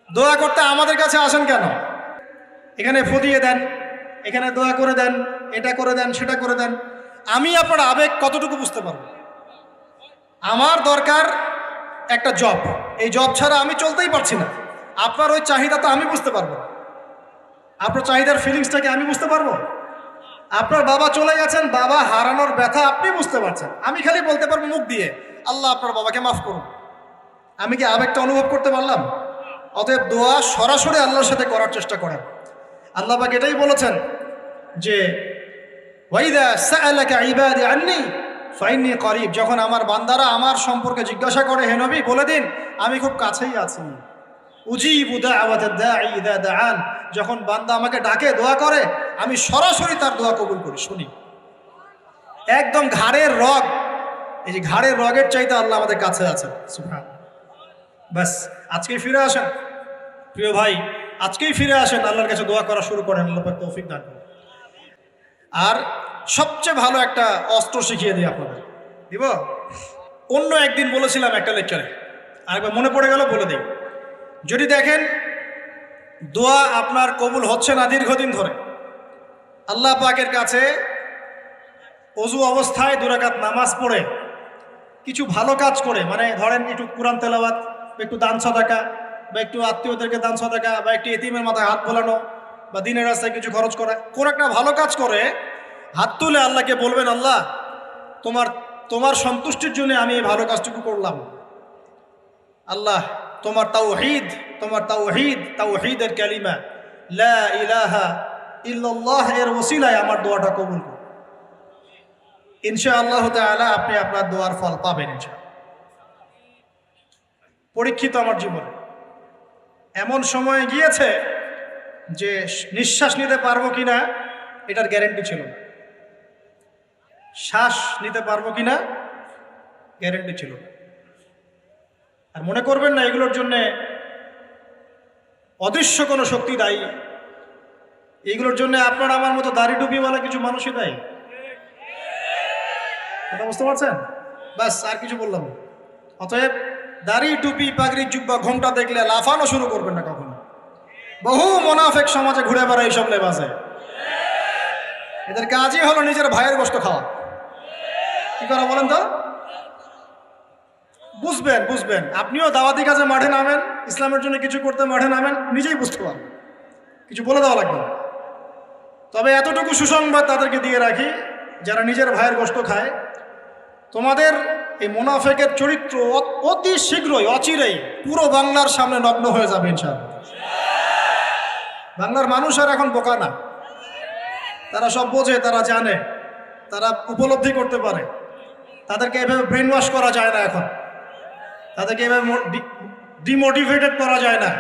দোয়া করতে আমাদের কাছে আসেন কেন? এখানে ফুদিয়ে দেন, এখানে দোয়া করে দেন, এটা করে দেন, সেটা করে দেন। আমি আপনার আবেগ কতটুকু বুঝতে পারবো? আমার দরকার একটা জব, এই জব ছাড়া আমি চলতেই পারছি না। আপনার ওই চাহিদা তো আমি বুঝতে পারবো, আপনার চাহিদার ফিলিংসটাকে আমি বুঝতে পারবো। আপনার বাবা চলে গেছেন, বাবা হারানোর ব্যথা আপনি বুঝতে পারছেন, আমি খালি বলতে পারবো মুখ দিয়ে আল্লাহ আপনার বাবাকে মাফ করুন। আমি কি আবেগটা অনুভব করতে পারলাম? অতএব দোয়া সরাসরি আল্লাহর সাথে করার চেষ্টা করেন। আল্লাহ পাক এটাই বলেছেন যে ওয়াইদা সাআলাকা ইবাদি আন্নী ফাইন্নী করিব, যখন আমার বান্দারা আমার সম্পর্কে জিজ্ঞাসা করে, হে নবী বলে দিন আমি খুব কাছেই আছি। উজিবু দাওয়াতাদ দাঈ ইযা দাআন, যখন বান্দা আমাকে ডাকে, দোয়া করে, আমি সরাসরি তার দোয়া কবুল করি, শুনি। একদম ঘাড়ের রগ, এই যে ঘাড়ের রগের চাইতে আল্লাহ আমাদের কাছে আছে। সুবহানাল্লাহ। বাস আজকেই ফিরে আসেন প্রিয় ভাই, আজকেই ফিরে আসেন, আল্লাহর কাছে দোয়া করা শুরু করেন, আল্লাহ পাক তৌফিক দান করেন। আর সবচেয়ে ভালো একটা অস্ত্র শিখিয়ে দিই আপনাদের, দিব। অন্য একদিন বলেছিলাম একটা লেকচারে, আরেকবার মনে পড়ে গেল বলে দিই। যদি দেখেন দোয়া আপনার কবুল হচ্ছে না দীর্ঘদিন ধরে, আল্লাহ পাকের কাছে অজু অবস্থায় 2 রাকাত নামাজ পড়ে কিছু ভালো কাজ করে, মানে ধরেন একটু কোরআন তেলাওয়াত, একটু দান সাদাকা, বা একটু আত্মীয়দেরকে দান সাদাকা, বা একটু এতিমের মাথায় হাত বোলানো, বা দিনের রাস্তায় কিছু খরচ করা, কোন একটা ভালো কাজ করে হাত তুলে আল্লাহকে বলবেন, আল্লাহ তোমার সন্তুষ্টির জন্য আমি এই ভালো কাজটুকু করলাম। আল্লাহ তোমার তাওহীদের কালিমা লা ইলাহা ইল্লাল্লাহ এর ওসিলায় আমার দোয়াটা কবুল করুন। ইনশাআল্লাহ তাআলা আপনি আপনার দোয়ার ফল পাবেন ইনশাআল্লাহ। পরীক্ষিত আমার জীবনে এমন সময় গিয়েছে যে নিঃশ্বাস নিতে পারবো কিনা এটার গ্যারেন্টি ছিল না, শ্বাস নিতে পারবো কিনা গ্যারেন্টি ছিল না। আর মনে করবেন না এগুলোর জন্য অদৃশ্য কোনো শক্তি দায়ী, এইগুলোর জন্য আপনার আমার মতো দাড়ি টুপিওয়ালা কিছু মানুষই দায়ী। কথা বুঝতে পারছেন? বাস আর কিছু বললাম না। অতএব দাড়ি টুপি পাগড়ি জুব্বা ঘোমটা দেখলে লাফানো শুরু করবেন না কখনো। বহু মুনাফিক সমাজে ঘুরে বেড়ায় এইসব লেবাসে, এদের কাজই হলো নিজের ভাইয়ের গোশত খাওয়া। কি করা বলেন তো? বুঝবেন আপনিও দাওয়াতি কাজে মাঠে নামেন, ইসলামের জন্য কিছু করতে মাঠে নামেন, নিজেই বুঝতে পারবেন, কিছু বলে দেওয়া লাগবে না। তবে এতটুকু সুসংবাদ তাদেরকে দিয়ে রাখি, যারা নিজের ভাইয়ের গোশত খায়, তোমাদের এই মুনাফিকের চরিত্র অতি শীঘ্রই অচিরেই পুরো বাংলার সামনে নগ্ন হয়ে যাবে ইনশাআল্লাহ। বাংলার মানুষ আর এখন বোকা না, তারা সব বোঝে, তারা জানে, তারা উপলব্ধি করতে পারে। তাদেরকে এভাবে ব্রেন ওয়াশ করা যায় না, এখন তাদেরকে এভাবে ডিমোটিভেটেড করা যায় না।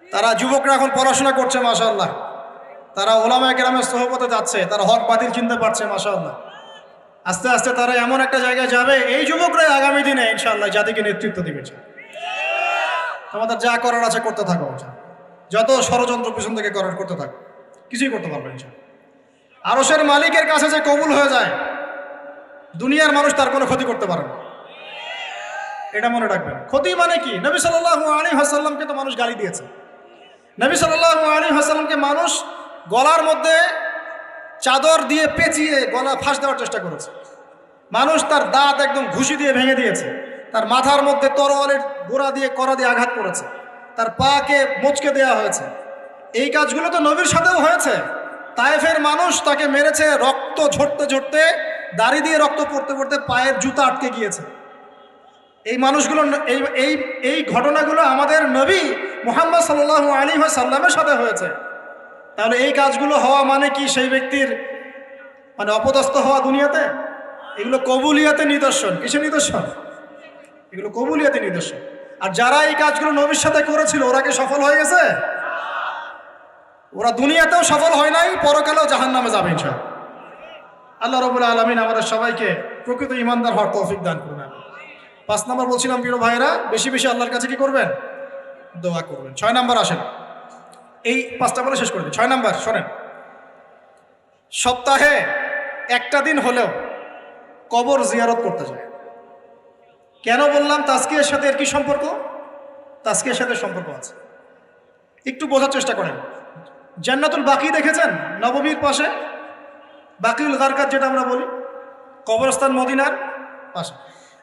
তারা যুবকরা এখন পড়াশোনা করছে মাশাআল্লাহ, তারা ওলামায়ে কেরামের সোহবতে যাচ্ছে, তারা হক বাতিল চিনতে পারছে মাশাআল্লাহ। আস্তে আস্তে তারা এমন একটা জায়গায় যাবে, এই যুবকরাই আগামী দিনে ইনশাআল্লাহ জাতিকে নেতৃত্ব দিবে। তোমাদের যা করার আছে করতে থাকো, যত ষড়যন্ত্র পিছন থেকে করতে থাকো, কিছুই করতে পারবে ইনশাআল্লাহ। আরশের মালিকের কাছে যে কবুল হয়ে যায়, দুনিয়ার মানুষ তার কোনো ক্ষতি করতে পারে না। এটা মনে রাখবেন। ক্ষতি মানে কি? নবী সাল্লাল্লাহু আলাইহি ওয়াসাল্লামকে তো মানুষ গালি দিয়েছে। নবী সাল্লাল্লাহু আলাইহি ওয়াসাল্লামকে মানুষ গলার মধ্যে চাদর দিয়ে পেঁচিয়ে গলা ফাঁস দেওয়ার চেষ্টা করেছে। মানুষ তার দাঁত একদম ঘুষি দিয়ে ভেঙে দিয়েছে। তার মাথার মধ্যে তরোয়ালের গোড়া দিয়ে কড়া দিয়ে আঘাত করেছে। তার পাকে মোচকে দেওয়া হয়েছে। এই কাজগুলো তো নবীর সাথেও হয়েছে। তায়েফের মানুষ তাকে মেরেছে, রক্ত ঝরতে ঝরতে, দাড়ি দিয়ে রক্ত পড়তে পড়তে পায়ের জুতা আটকে গিয়েছে। এই মানুষগুলো এই ঘটনাগুলো আমাদের নবী মুহাম্মদ সাল্লাল্লাহু আলাইহি ওয়াসাল্লামের সাথে হয়েছে। তাহলে এই কাজগুলো হওয়া মানে কি সেই ব্যক্তির মানে অপদস্থ হওয়া দুনিয়াতে? এগুলো কবুলিয়াতে নিদর্শন। কিসের নিদর্শন? এগুলো কবুলিয়াতে নিদর্শন। আর যারা এই কাজগুলো নবীর সাথে করেছিল ওরা কি সফল হয়ে গেছে? ওরা দুনিয়াতেও সফল হয় নাই, পরকালেও জাহান্নামে যাবে ইনশাআল্লাহ। আল্লাহ রাব্বুল আলামিন আমাদের সবাইকে প্রকৃত ঈমানদার হওয়ার তৌফিক দান করুন। 5 নম্বর বলছিলাম প্রিয় ভাইরা, বেশি বেশি আল্লাহর কাছে কি করবেন? দোয়া করবেন। 6 নম্বর আসেন, এই 5টা বলে শেষ করে দিই। 6 নম্বর শোনেন, সপ্তাহে একটা দিন হলেও কবর জিয়ারত করতে যায়। কেন বললাম তাজকিয়ার সাথে এর কি সম্পর্ক? তাজকিয়ার সাথে সম্পর্ক আছে, একটু বোঝার চেষ্টা করেন। জান্নাতুল বাকি দেখেছেন? নববীর পাশে বাকিউল গারকাত যেটা আমরা বলি, কবরস্থান মদিনার পাশে।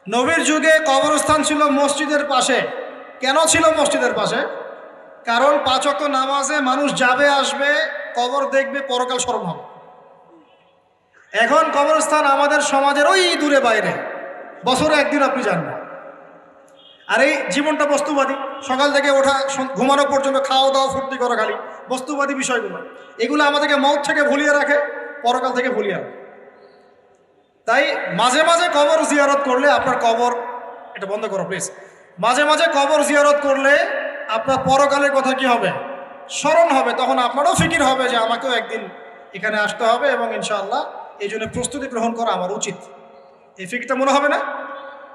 নবীর যুগে কবরস্থান ছিল মসজিদের পাশে। কেন ছিল মসজিদের পাশে? কারণ 5 ওয়াক্ত নামাজে মানুষ যাবে আসবে, কবর দেখবে, পরকাল স্মরণ হবে। এখন কবরস্থান আমাদের সমাজের ওই দূরে বাইরে, বছরে একদিন আপনি যান না। আর এই জীবনটা বস্তুবাদী, সকাল থেকে ওঠা ঘুমানো পর্যন্ত খাওয়া দাওয়া ফুর্তি করা, খালি বস্তুবাদী বিষয়গুলো। এগুলো আমাদেরকে মৌত থেকে ভুলিয়ে রাখে, পরকাল থেকে ভুলিয়ে রাখে। তাই মাঝে মাঝে কবর জিয়ারত করলে আপনার কবর, এটা বন্ধ করো প্লিজ, মাঝে মাঝে কবর জিয়ারত করলে আপনার পরকালের কথা কি হবে? স্মরণ হবে। তখন আপনারও ফিকির হবে যে আমাকেও একদিন এখানে আসতে হবে এবং ইনশাআল্লাহ এই জন্য প্রস্তুতি গ্রহণ করা আমার উচিত। এই ফিকিরটা মনে হবে না?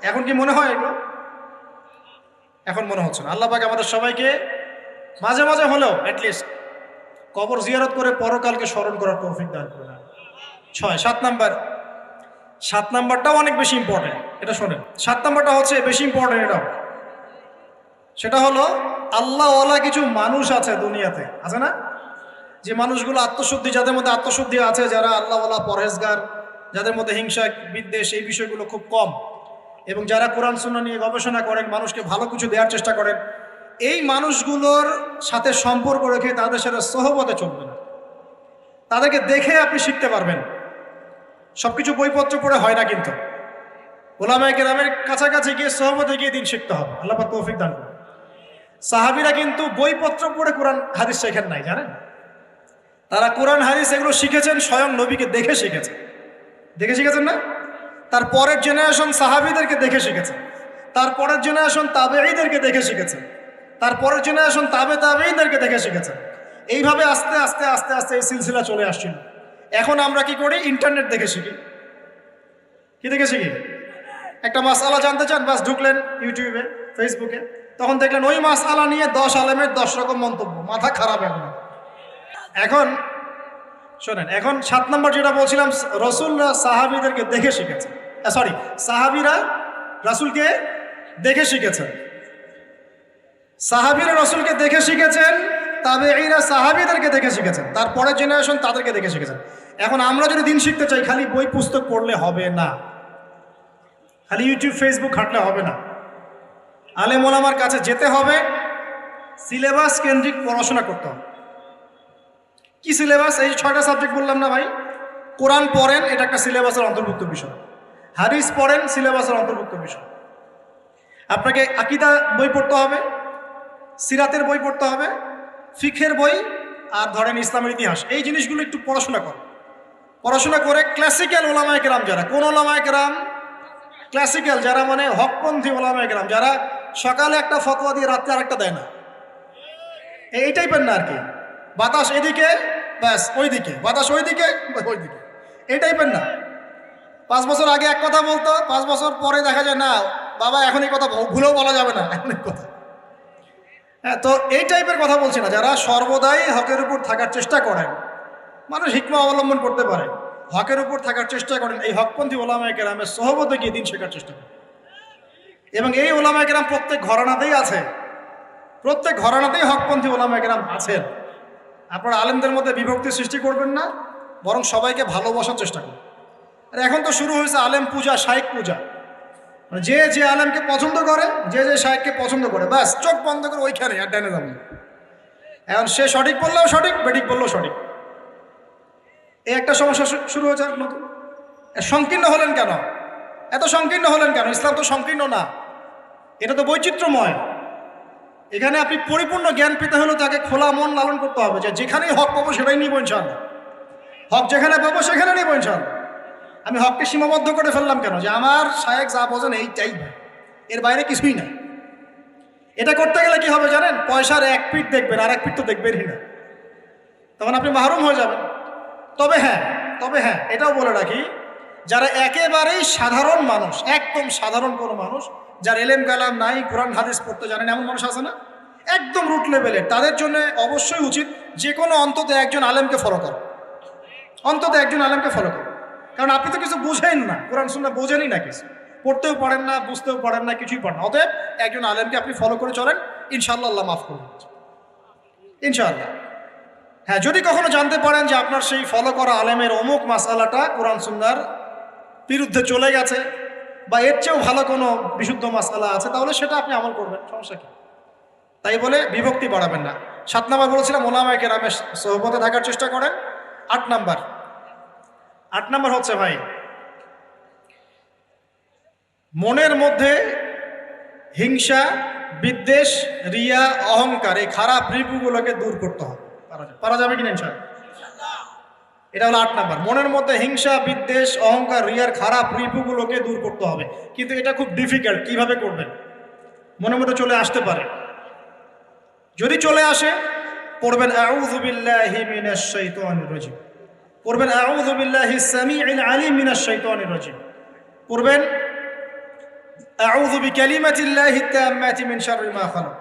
এখন কি মনে হয় এগুলো? এখন মনে হচ্ছে না। আল্লাহ পাক আমাদের সবাইকে মাঝে মাঝে হলেও অ্যাটলিস্ট কবর জিয়ারত করে পরকালকে স্মরণ করার তৌফিক দান করুন। 7 নাম্বারটাও অনেক বেশি ইম্পর্টেন্ট, এটা শোনেন। 7 নাম্বারটা হচ্ছে বেশি ইম্পর্টেন্ট, এটাও। সেটা হলো আল্লাহওয়ালা কিছু মানুষ আছে দুনিয়াতে, আছে না? যে মানুষগুলো আত্মশুদ্ধি, যাদের মধ্যে আত্মশুদ্ধি আছে, যারা আল্লাহওয়ালা, পরহেজগার, যাদের মধ্যে হিংসা বিদ্বেষ এই বিষয়গুলো খুব কম, এবং যারা কোরআন সুন্নাহ নিয়ে গবেষণা করেন, মানুষকে ভালো কিছু দেওয়ার চেষ্টা করেন, এই মানুষগুলোর সাথে সম্পর্ক রেখে তাদের সাথে সহবতে চলবেন। তাদেরকে দেখে আপনি শিখতে পারবেন। সবকিছু বইপত্র পড়ে হয় না, কিন্তু ওলামায়ে কেরামের কাছাকাছি গিয়ে সহবতে গিয়ে দিন শিখতে হবে। আল্লাহ পাক তৌফিক দান করুন। সাহাবীরা কিন্তু বইপত্র পড়ে কোরআন হাদিস শেখেন নাই, জানেন? তারা কোরআন হাদিস এগুলো শিখেছেন স্বয়ং নবীকে দেখে শিখেছেন। দেখে শিখেছেন না? তার পরের জেনারেশন সাহাবীদেরকে দেখে শিখেছেন, তার পরের জেনারেশন তাবেঈদেরকে দেখে শিখেছেন, তার পরের জেনারেশন তাবেঈদেরকে দেখে শিখেছেন। এইভাবে আস্তে আস্তে আস্তে আস্তে এই সিলসিলা চলে আসছিল। এখন আমরা কি করি? ইন্টারনেট দেখে শিখি। কি দেখে শিখি? একটা মাসআলা জানতে চান, বাস ঢুকলেন ইউটিউবে, ফেসবুকে, তখন দেখলেন ওই মাসআলা নিয়ে 10 আলেমের 10 রকম মন্তব্য। মাথা খারাপ। এখন শোনেন, এখন 7 নম্বর যেটা বলছিলাম, রাসূলরা সাহাবীদেরকে দেখে শিখেছেন। সাহাবীরা রাসূলকে দেখে শিখেছেন, সাহাবীরা রাসূলকে দেখে শিখেছেন, তাবেঈরা সাহাবীদেরকে দেখে শিখেছেন, তারপরের জেনারেশন তাদেরকে দেখে শিখেছেন। এখন আমরা যদি দিন শিখতে চাই, খালি বই পুস্তক পড়লে হবে না, খালি ইউটিউব ফেসবুক ঘাঁটলে হবে না। আলেম ওলামার কাছে যেতে হবে, সিলেবাস কেন্দ্রিক পড়াশোনা করতে হবে। কি সিলেবাস? এই 6টা সাবজেক্ট বললাম না ভাই? কোরআন পড়েন, এটা একটা সিলেবাসের অন্তর্ভুক্ত বিষয়। হাদিস পড়েন, সিলেবাসের অন্তর্ভুক্ত বিষয়। আপনাকে আকীদা বই পড়তে হবে, সিরাতের বই পড়তে হবে, ফিকহের বই, আর ধরেন ইসলামের ইতিহাস। এই জিনিসগুলো একটু পড়াশোনা করো। পড়াশোনা করে ক্লাসিক্যাল ওলামায়ে কেরাম যারা, কোন ওলামায়ে কেরাম? ক্লাসিক্যাল যারা, মানে হকপন্থী ওলামায়ে কেরাম যারা সকালে একটা ফতোয়া দিয়ে রাত্রে আরেকটা দেয় না, এই টাইপের না আর কি। বাতাস এদিকে ব্যাস ওইদিকে, বাতাস ওইদিকে ওইদিকে, এই টাইপের না। 5 বছর আগে এক কথা বলতো, 5 বছর পরে দেখা যায় না বাবা এখন এই কথা ভুলেও বলা যাবে না, এমন কথা। হ্যাঁ, তো এই টাইপের কথা বলছি না। যারা সর্বদাই হকের উপর থাকার চেষ্টা করেন, মানুষ হিকমা অবলম্বন করতে পারে, হকের উপর থাকার চেষ্টা করেন, এই হকপন্থী ওলামায়ে কেরামের সহবতে গিয়ে দিন শেখার চেষ্টা করেন। এবং এই ওলামায়ে কেরাম প্রত্যেক ঘরানাতেই আছে, প্রত্যেক ঘরানাতেই হকপন্থী ওলামায়ে কেরাম আছেন। আপনারা আলেমদের মধ্যে বিভক্তি সৃষ্টি করবেন না, বরং সবাইকে ভালোবাসার চেষ্টা করুন। আর এখন তো শুরু হয়েছে আলেম পূজা, শাইখ পূজা। মানে যে যে আলেমকে পছন্দ করে, যে যে শাইখকে পছন্দ করে, ব্যাস চোখ বন্ধ করে ওইখানে আর ডানে যাবেন। এখন সে সঠিক বললেও সঠিক, বেঠিক বললেও সঠিক। এই একটা সমস্যা শুরু হয়েছে নতুন। সংকীর্ণ হলেন কেন? এত সংকীর্ণ হলেন কেন? ইসলাম তো সংকীর্ণ না, এটা তো বৈচিত্র্যময়। এখানে আপনি পরিপূর্ণ জ্ঞান পেতে হলে তাকে খোলা মন লালন করতে হবে, যে যেখানেই হক পাবো সেটাই নিব ইনশাআল্লাহ। হক যেখানে পাবো সেখানে নিব ইনশাআল্লাহ। আমি হককে সীমাবদ্ধ করে ফেললাম কেন? যে আমার শায়েখ যা বোঝেন এইটাই, এর বাইরে কিছুই না। এটা করতে গেলে কি হবে জানেন? পয়সার এক পিঠ দেখবেন, আর এক পিঠ তো দেখবেনই না, তখন আপনি মাহরুম হয়ে যাবেন। তবে হ্যাঁ এটাও বলে রাখি, যারা একেবারেই সাধারণ মানুষ, একদম সাধারণ কোনো মানুষ, যার এলেম কালাম নাই, কোরআন হাদিস পড়তে জানেন, এমন মানুষ আছে না, একদম রুট লেভেলে, তাদের জন্য অবশ্যই উচিত যে কোনো অন্তত একজন আলেমকে ফলো করা, অন্তত একজন আলেমকে ফলো করা। কারণ আপনি তো কিছু বুঝেন না, কোরআন সুন্নাহ বোঝেনই না, কিছু পড়তেও পারেন না, বুঝতেও পারেন না, কিছুই পারেন না। অতএব একজন আলেমকে আপনি ফলো করে চলেন, ইনশাআল্লাহ আল্লাহ মাফ করবেন ইনশাআল্লাহ। হ্যাঁ, যদি কখনো জানতে পারেন যে আপনার সেই ফলো করা আলেমের অমুক মাসআলাটা কোরআন সুন্নাহর বিরুদ্ধে চলে গেছে, বা এর চেয়েও ভালো কোনো বিশুদ্ধ মাসআলা আছে, তাহলে সেটা আপনি আমল করবেন, সমস্যা কি? তাই বলে বিভক্তি বাড়াবেন না। 7 নাম্বার বলেছিলাম, ওলামায়ে কেরামের সোহবতে থাকার চেষ্টা করেন। 8 নাম্বার হচ্ছে ভাই, মনের মধ্যে হিংসা, বিদ্বেষ, রিয়া, অহংকার, এই খারাপ রিপুগুলোকে দূর করতে হবে। পারা যাবে কিনা ইনশাআল্লাহ? এটা হলো 8 নাম্বার। মনের মধ্যে হিংসা, বিদ্বেষ, অহংকার, রিয়ার খারাপ রিপুগুলোকে দূর করতে হবে। কিন্তু এটা খুব ডিফিকাল্ট। কিভাবে করবেন? মনের মধ্যে চলে আসতে পারে, যদি চলে আসে পড়বেন আউযু বিল্লাহি মিনাশ শাইতানির রাজিম, পড়বেন আউযু বিল্লাহিস সামিউল আলিম মিনাশ শাইতানির রাজিম, পড়বেন আউযু বিকালিমাতিল্লাহিত তাম্মাতি মিন শাররি মা খালাক,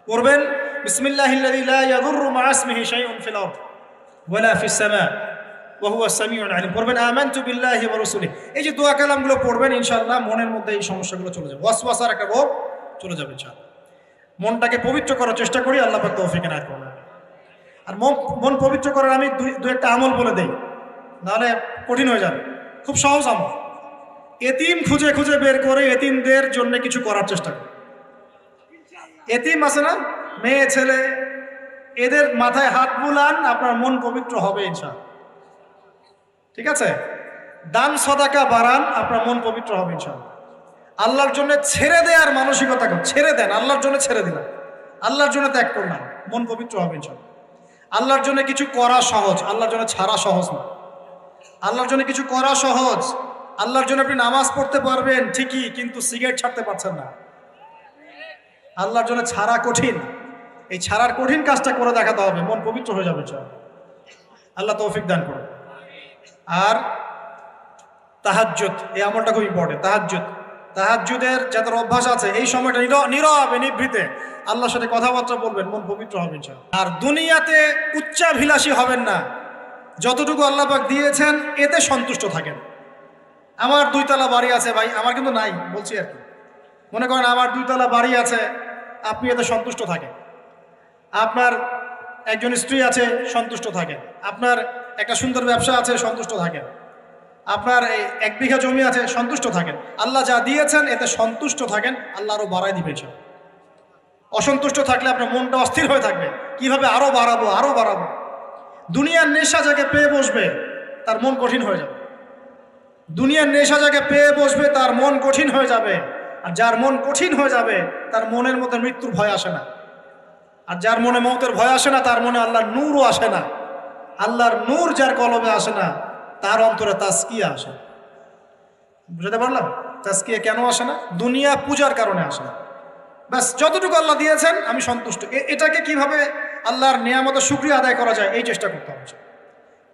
পড়বেন বিসমিল্লাহিল্লাযী লা ইয়াদুররু মা ইসমিহি শাইউন ফিল আরদ ওয়ালা ফিস সামা ওয়া হুয়াস সামিউল আলিম, পড়বেন আমানতু বিল্লাহি ওয়া রাসূলিহি। এই যে দোয়া কালামগুলো পড়বেন, ইনশাআল্লাহ মনের মধ্যে এই সমস্যাগুলো চলে যাবে, ওয়াসওয়াসার একটা রোগ চলে যাবে ইনশাআল্লাহ। মনটাকে পবিত্র করার চেষ্টা করি, আল্লাহ পাক তৌফিক এনায়েত করুন। আর মন পবিত্র করার আমি দুই একটা আমল বলে দেই, নাহলে কঠিন হয়ে যাবে। খুব সহজ আমল। এতিম খুঁজে খুঁজে বের করে এতিমদের জন্য কিছু করার চেষ্টা করি। এতিম আছে না, মেয়ে ছেলে, এদের মাথায় হাত বুলান, আপনার মন পবিত্র হবে ইনশাআল্লাহ। ঠিক আছে? দান সদাকা বাড়ান, আপনার মন পবিত্র হবে ইনশাআল্লাহ। আল্লাহর জন্য ছেড়ে দেওয়ার মানসিকতা, ছেড়ে দেন, আল্লাহর জন্য ছেড়ে দিলাম, আল্লাহর জন্য ত্যাগ করলাম, মন পবিত্র হবে ইনশাআল্লাহ। আল্লাহর জন্য কিছু করা সহজ, আল্লাহর জন্য ছাড়া সহজ না। আল্লাহর জন্য কিছু করা সহজ, আল্লাহর জন্য আপনি নামাজ পড়তে পারবেন ঠিকই, কিন্তু সিগারেট ছাড়তে পারছেন না। আল্লাহর জন্য ছাড়া কঠিন, এই ছাড়ার কঠিন কাজটা করে দেখাতে হবে, মন পবিত্র হয়ে যাবে ইনশাআল্লাহ। আল্লাহ তৌফিক দান করুন। আর তাহাজ্জুদ, এই আমলটা খুব ইম্পর্টেন্ট। তাহাজ্জুদের যাদের অভ্যাস আছে, এই সময়টা নীরবে নিভৃতে আল্লাহর সাথে কথাবার্তা বলবেন, মন পবিত্র হবে ইনশাআল্লাহ। আর দুনিয়াতে উচ্চাভিলাষী হবেন না, যতটুকু আল্লাহ পাক দিয়েছেন এতে সন্তুষ্ট থাকেন। আমার 2 তলা বাড়ি আছে ভাই, আমার কিন্তু নাই, বলছি আর কি। মনে করেন আমার 2 তলা বাড়ি আছে, আপনি এতে সন্তুষ্ট থাকেন। আপনার একজন স্ত্রী আছে, সন্তুষ্ট থাকেন। আপনার একটা সুন্দর ব্যবসা আছে, সন্তুষ্ট থাকেন। আপনার এই 1 বিঘা জমি আছে, সন্তুষ্ট থাকেন। আল্লাহ যা দিয়েছেন এতে সন্তুষ্ট থাকেন, আল্লাহ আরো বাড়াই দিবেন। অসন্তুষ্ট থাকলে আপনার মনটা অস্থির হয়ে থাকবে, কিভাবে আরো বাড়াবো। দুনিয়ার নেশা যাকে পেয়ে বসবে তার মন কঠিন হয়ে যাবে। দুনিয়ার নেশা যাকে পেয়ে বসবে তার মন কঠিন হয়ে যাবে। আর যার মন কঠিন হয়ে যাবে তার মনের মধ্যে মৃত্যুর ভয় আসে না। আর যার মনে মৌতের ভয় আসে না, তার মনে আল্লাহর নূরও আসে না। আল্লাহর নূর যার কলবে আসে না, তার অন্তরে তাজকিয়া আসে। বুঝতে পারলাম? তাজকিয়া কেন আসে না? দুনিয়া পূজার কারণে আসে না। ব্যাস, যতটুকু আল্লাহ দিয়েছেন আমি সন্তুষ্ট। এটাকে কিভাবে আল্লাহর নিয়ামতের শুকরিয়া আদায় করা যায়, এই চেষ্টা করতে হবে।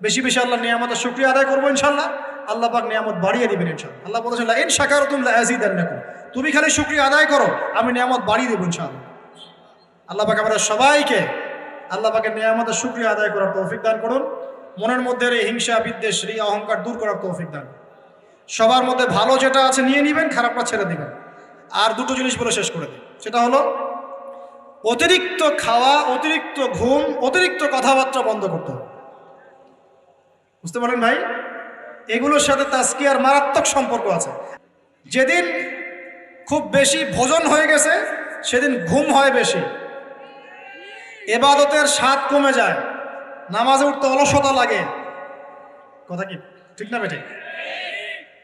বেশি বেশি আল্লাহর নিয়ামতের শুকরিয়া আদায় করবো ইনশাআল্লাহ, আল্লাহ পাক নিয়ামত বাড়িয়ে দিবেন ইনশাআল্লাহ। আল্লাহ বলেছেন লা ইন শাকারতুম লা আযীদান্নাকুম, তুমি খালি শুকরিয়া আদায় করো, আমি নিয়ামত বাড়িয়ে দেব ইনশাআল্লাহ। আল্লাহ পাক আমাদের সবাইকে আল্লাহ পাকের নিয়ামতের শুকরিয়া আদায় করার তৌফিক দান করুন। মনের মধ্যে এই হিংসা, বিদ্বেষ, রিয়া, অহংকার দূর করার তৌফিক দান। সবার মধ্যে ভালো যেটা আছে নিয়ে নেবেন, খারাপটা ছেড়ে দিবেন। আর দুটো জিনিস বলে শেষ করে দিই, সেটা হলো অতিরিক্ত খাওয়া, অতিরিক্ত ঘুম, অতিরিক্ত কথাবার্তা বন্ধ করতে হবে। বুঝতে পারেন ভাই, এগুলোর সাথে তাজকিয়ার মারাত্মক সম্পর্ক আছে। যেদিন খুব বেশি ভোজন হয়ে গেছে সেদিন ঘুম হয় বেশি, ইবাদতের স্বাদ কমে যায়, নামাজে উঠতে অলসতা লাগে। কথা কি ঠিক না বেঠিক?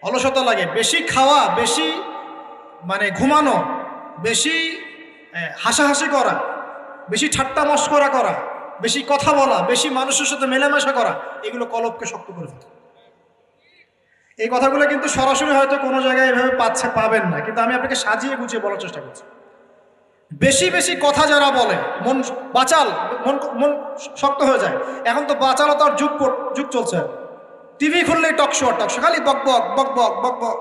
অলসতা লাগে। বেশি খাওয়া, বেশি মানে ঘুমানো, বেশি হাসাহাসি করা, বেশি ঠাট্টা মশকরা করা, বেশি কথা বলা, বেশি মানুষের সাথে মেলামেশা করা, এগুলো কলবকে শক্ত করে ফেলে। এই কথাগুলো কিন্তু সরাসরি হয়তো কোনো জায়গায় এভাবে পাবেন না, কিন্তু আমি আপনাকে সাজিয়ে গুছিয়ে বলার চেষ্টা করছি। বেশি বেশি কথা যারা বলে, মন বাচাল, মন শক্ত হয়ে যায়। এখন তো বাচালতার যুগ চলছে। টিভি খুললেই টকশো, খালি বক বক বক বক বক বক,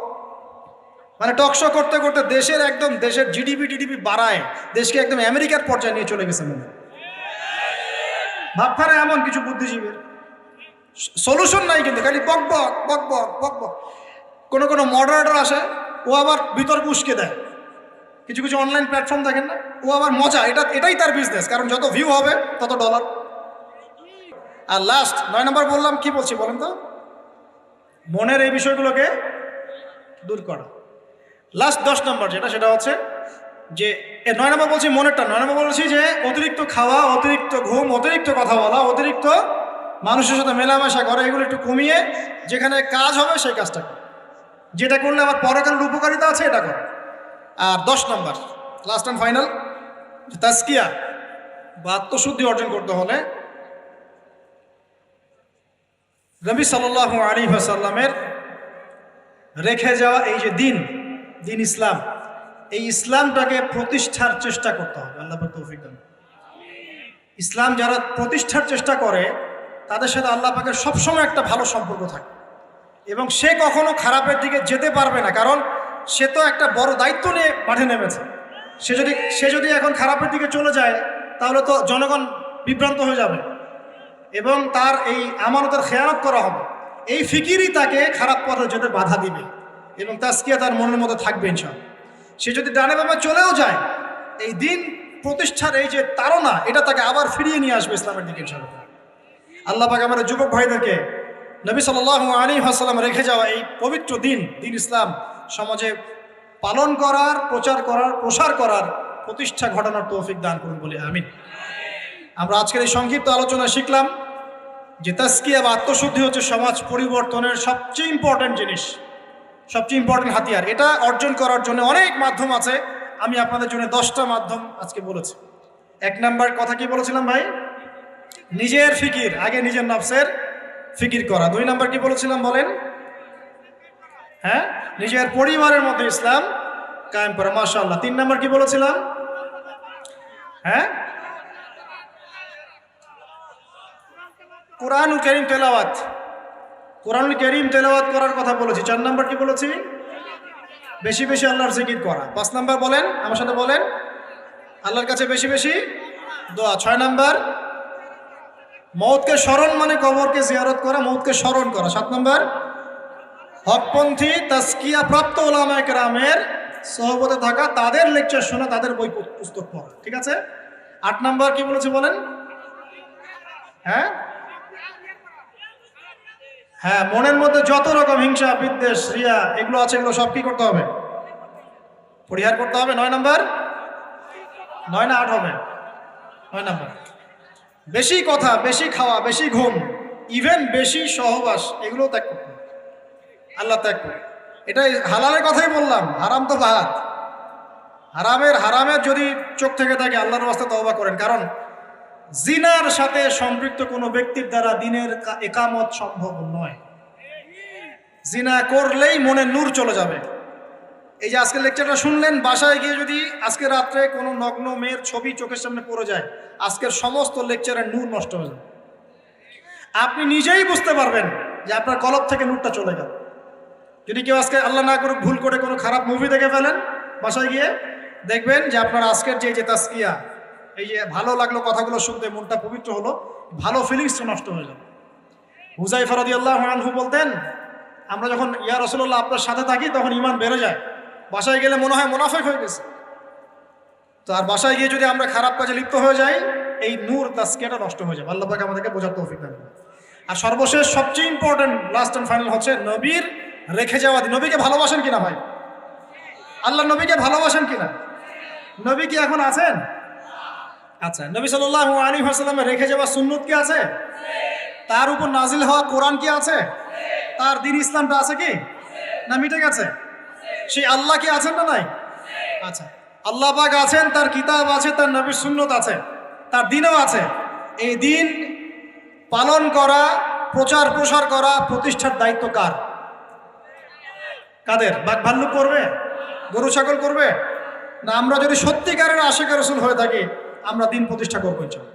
মানে টকশো করতে করতে দেশের জিডিপি বাড়ায়, দেশকে একদম আমেরিকার পর্যায়ে নিয়ে চলে গেছে। মনে ভাবখানে এমন কিছু বুদ্ধিজীবীর সলিউশন নাই, কিন্তু খালি বক বক বক বক বক বক। কোনো মডারেটর আসে, ও আবার বিতর্ক উস্কে দেয়। কিছু অনলাইন প্ল্যাটফর্ম দেখেন না, ও আবার মজা, এটাই তার বিজনেস, কারণ যত ভিউ হবে তত ডলার। আর লাস্ট 9 নম্বর বললাম, কি বলছি বলেন তো? মনের এই বিষয়গুলোকে দূর করা। লাস্ট 10 নম্বর সেটা হচ্ছে যে 9 নম্বর বলছি মনেরটা। 9 নম্বর বলছি যে অতিরিক্ত খাওয়া, অতিরিক্ত ঘুম, অতিরিক্ত কথা বলা, অতিরিক্ত মানুষের সাথে মেলামেশা করা, এগুলো একটু কমিয়ে যেখানে কাজ হবে সেই কাজটা করে, যেটা করলে আমার পরকালের উপকারিতা আছে এটা করে। আর 10 নম্বর লাস্ট অ্যান্ড ফাইনাল, তাজকিয়া বা আত্মশুদ্ধি অর্জন করতে হলে নবী সাল্লাল্লাহু আলাইহি ওয়াসাল্লামের রেখে যাওয়া এই যে দিন ইসলাম, এই ইসলামটাকে প্রতিষ্ঠার চেষ্টা করতে হবে। আল্লাহ পাক তৌফিক দান। ইসলাম যারা প্রতিষ্ঠার চেষ্টা করে তাদের সাথে আল্লাহ পাকের সবসময় একটা ভালো সম্পর্ক থাকে, এবং সে কখনো খারাপের দিকে যেতে পারবে না, কারণ সে তো একটা বড় দায়িত্ব নিয়ে মাঠে নেমেছে। সে যদি এখন খারাপের দিকে চলে যায় তাহলে তো জনগণ বিভ্রান্ত হয়ে যাবে এবং তার এই আমানতের খেয়ানত করা হবে। এই ফিকিরই তাকে খারাপ পথে যেতে বাধা দিবে এবং তাজকিয়া তার মনের মধ্যে থাকবে ইনশাআল্লাহ। সে যদি ডানে বামে চলেও যায়, এই দিন প্রতিষ্ঠার এই যে তাড়না, এটা তাকে আবার ফিরিয়ে নিয়ে আসবে ইসলামের দিকে ইনশাআল্লাহ। আল্লাহ পাক আমাদের যুবক ভাইদেরকে নবী সাল্লাল্লাহু আলাইহি ওয়াসাল্লাম রেখে যাওয়া এই পবিত্র দিন ইসলাম সমাজে পালন করার, প্রচার করার, প্রসার করার, প্রতিষ্ঠা ঘটানোর তৌফিক দান করুন বলে আমিন। আমরা আজকের এই সংক্ষিপ্ত আলোচনা শিখলাম যে তাজকিয়া বা আত্মশুদ্ধি হচ্ছে সমাজ পরিবর্তনের সবচেয়ে ইম্পর্টেন্ট জিনিস, সবচেয়ে ইম্পর্টেন্ট হাতিয়ার। এটা অর্জন করার জন্য অনেক মাধ্যম আছে। আমি আপনাদের জন্য 10টা মাধ্যম আজকে বলেছি। 1 নাম্বার কথা কি বলেছিলাম ভাই? নিজের ফিকির, আগে নিজের নফসের ফিকির করা। 2 নাম্বার কি বলেছিলাম বলেন? হ্যাঁ, নিজের পরিবারের মধ্যে ইসলাম কায়েম করা। মাশাআল্লাহ। 3 নাম্বার কি বলেছিলাম? হ্যাঁ, কোরআনুল কারীম তেলাওয়াত, কোরআনুল কারীম তেলাওয়াত করার কথা বলেছি। 4 নাম্বার কি বলেছি? বেশি বেশি আল্লাহর জিকির করা। 5 নাম্বার বলেন, আমার সাথে বলেন, আল্লাহর কাছে বেশি বেশি দোয়া। 6 নাম্বার মওতকে স্মরণ, মানে কবরকে জিয়ারত করা, মওতকে স্মরণ করা। 7 নাম্বার হকপন্থী তাজকিয়া প্রাপ্ত উলামায়ে কেরামের সহবতে থাকা, তাদের লেকচার শোনা, তাদের বই পুস্তক পড়া। ঠিক আছে? 8 নাম্বার কি বলেছি বলেন? হ্যাঁ হ্যাঁ, মনের মধ্যে যত রকম হিংসা, বিদ্বেষ, রিয়া এগুলো আছে, এগুলো সব কি করতে হবে? পরিহার করতে হবে। 9 নাম্বার, 9 না 8 হবে? 9 নাম্বার বেশি কথা, বেশি খাওয়া, বেশি ঘুম, ইভেন বেশি সহবাস, এগুলো ত্যাগ করতে হবে। আল্লাহ ত্যাগ করে, এটাই হালালের কথাই বললাম, হারাম তো বাদ। হারামের যদি চোখ থেকে থাকে আল্লাহর রাস্তায় তওবা করেন, কারণ জিনার সাথে সম্পৃক্ত কোনো ব্যক্তির দ্বারা দিনের একামত সম্ভব নয়। জিনা করলেই মনে নূর চলে যাবে। এই যে আজকের লেকচারটা শুনলেন, বাসায় গিয়ে যদি আজকে রাত্রে কোনো নগ্ন মেয়ের ছবি চোখের সামনে পড়ে যায়, আজকের সমস্ত লেকচারের নূর নষ্ট হয়ে যাবে। আপনি নিজেই বুঝতে পারবেন যে আপনার কলব থেকে নূরটা চলে গেল। যদি কেউ আজকে আল্লাহ না করুক ভুল করে কোনো খারাপ মুভি দেখে ফেলেন, বাসায় গিয়ে দেখবেন যে আপনার আজকের যে তাজকিয়া, এই যে ভালো লাগলো কথাগুলো শুনতে, মনটা পবিত্র হলো, ভালো ফিলিংসটা নষ্ট হয়ে যাবে। হুযায়ফা রাদিয়াল্লাহু আনহু বলতেন, আমরা যখন ইয়া রাসূলুল্লাহ আপনার সাথে থাকি তখন ঈমান বেড়ে যায়, বাসায় গেলে মনে হয় মুনাফিক হয়ে গেছে। তো আর বাসায় গিয়ে যদি আমরা খারাপ কাজে লিপ্ত হয়ে যাই, এই নূর তাজকিয়াটা নষ্ট হয়ে যাবে। আল্লাহ পাক আমাদেরকে বোঝার তৌফিক দান করুন। আর সর্বশেষ সবচেয়ে ইম্পর্টেন্ট লাস্ট অ্যান্ড ফাইনাল হচ্ছে নবীর রেখে যাওয়া দিন। নবীকে ভালোবাসেন কিনা ভাই? আল্লাহ নবীকে ভালোবাসেন কিনা? নবী কি এখন আছেন? আচ্ছা, নবী সাল্লাল্লাহু আলাইহি ওয়াসাল্লামের রেখে যাওয়া সুন্নত কি আছে? তার উপর নাজিল হওয়া কোরআন কি আছে? তার দ্বীন ইসলামটা আছে কি না মিটে গেছে? সেই আল্লাহ কি আছেন না নাই? আচ্ছা, আল্লাহ পাক আছেন, তার কিতাব আছে, তার নবীর সুন্নত আছে, তার দ্বীনও আছে। এই দ্বীন পালন করা, প্রচার প্রসার করা, প্রতিষ্ঠার দায়িত্ব কার? কাদের? বাঘ ভাল্লুক করবে? গরু ছাগল করবে? না আমরা যদি সত্যিকারের আশিক রাসূল হয়ে থাকি আমরা দ্বীন প্রতিষ্ঠা করবো ইনশাআল্লাহ।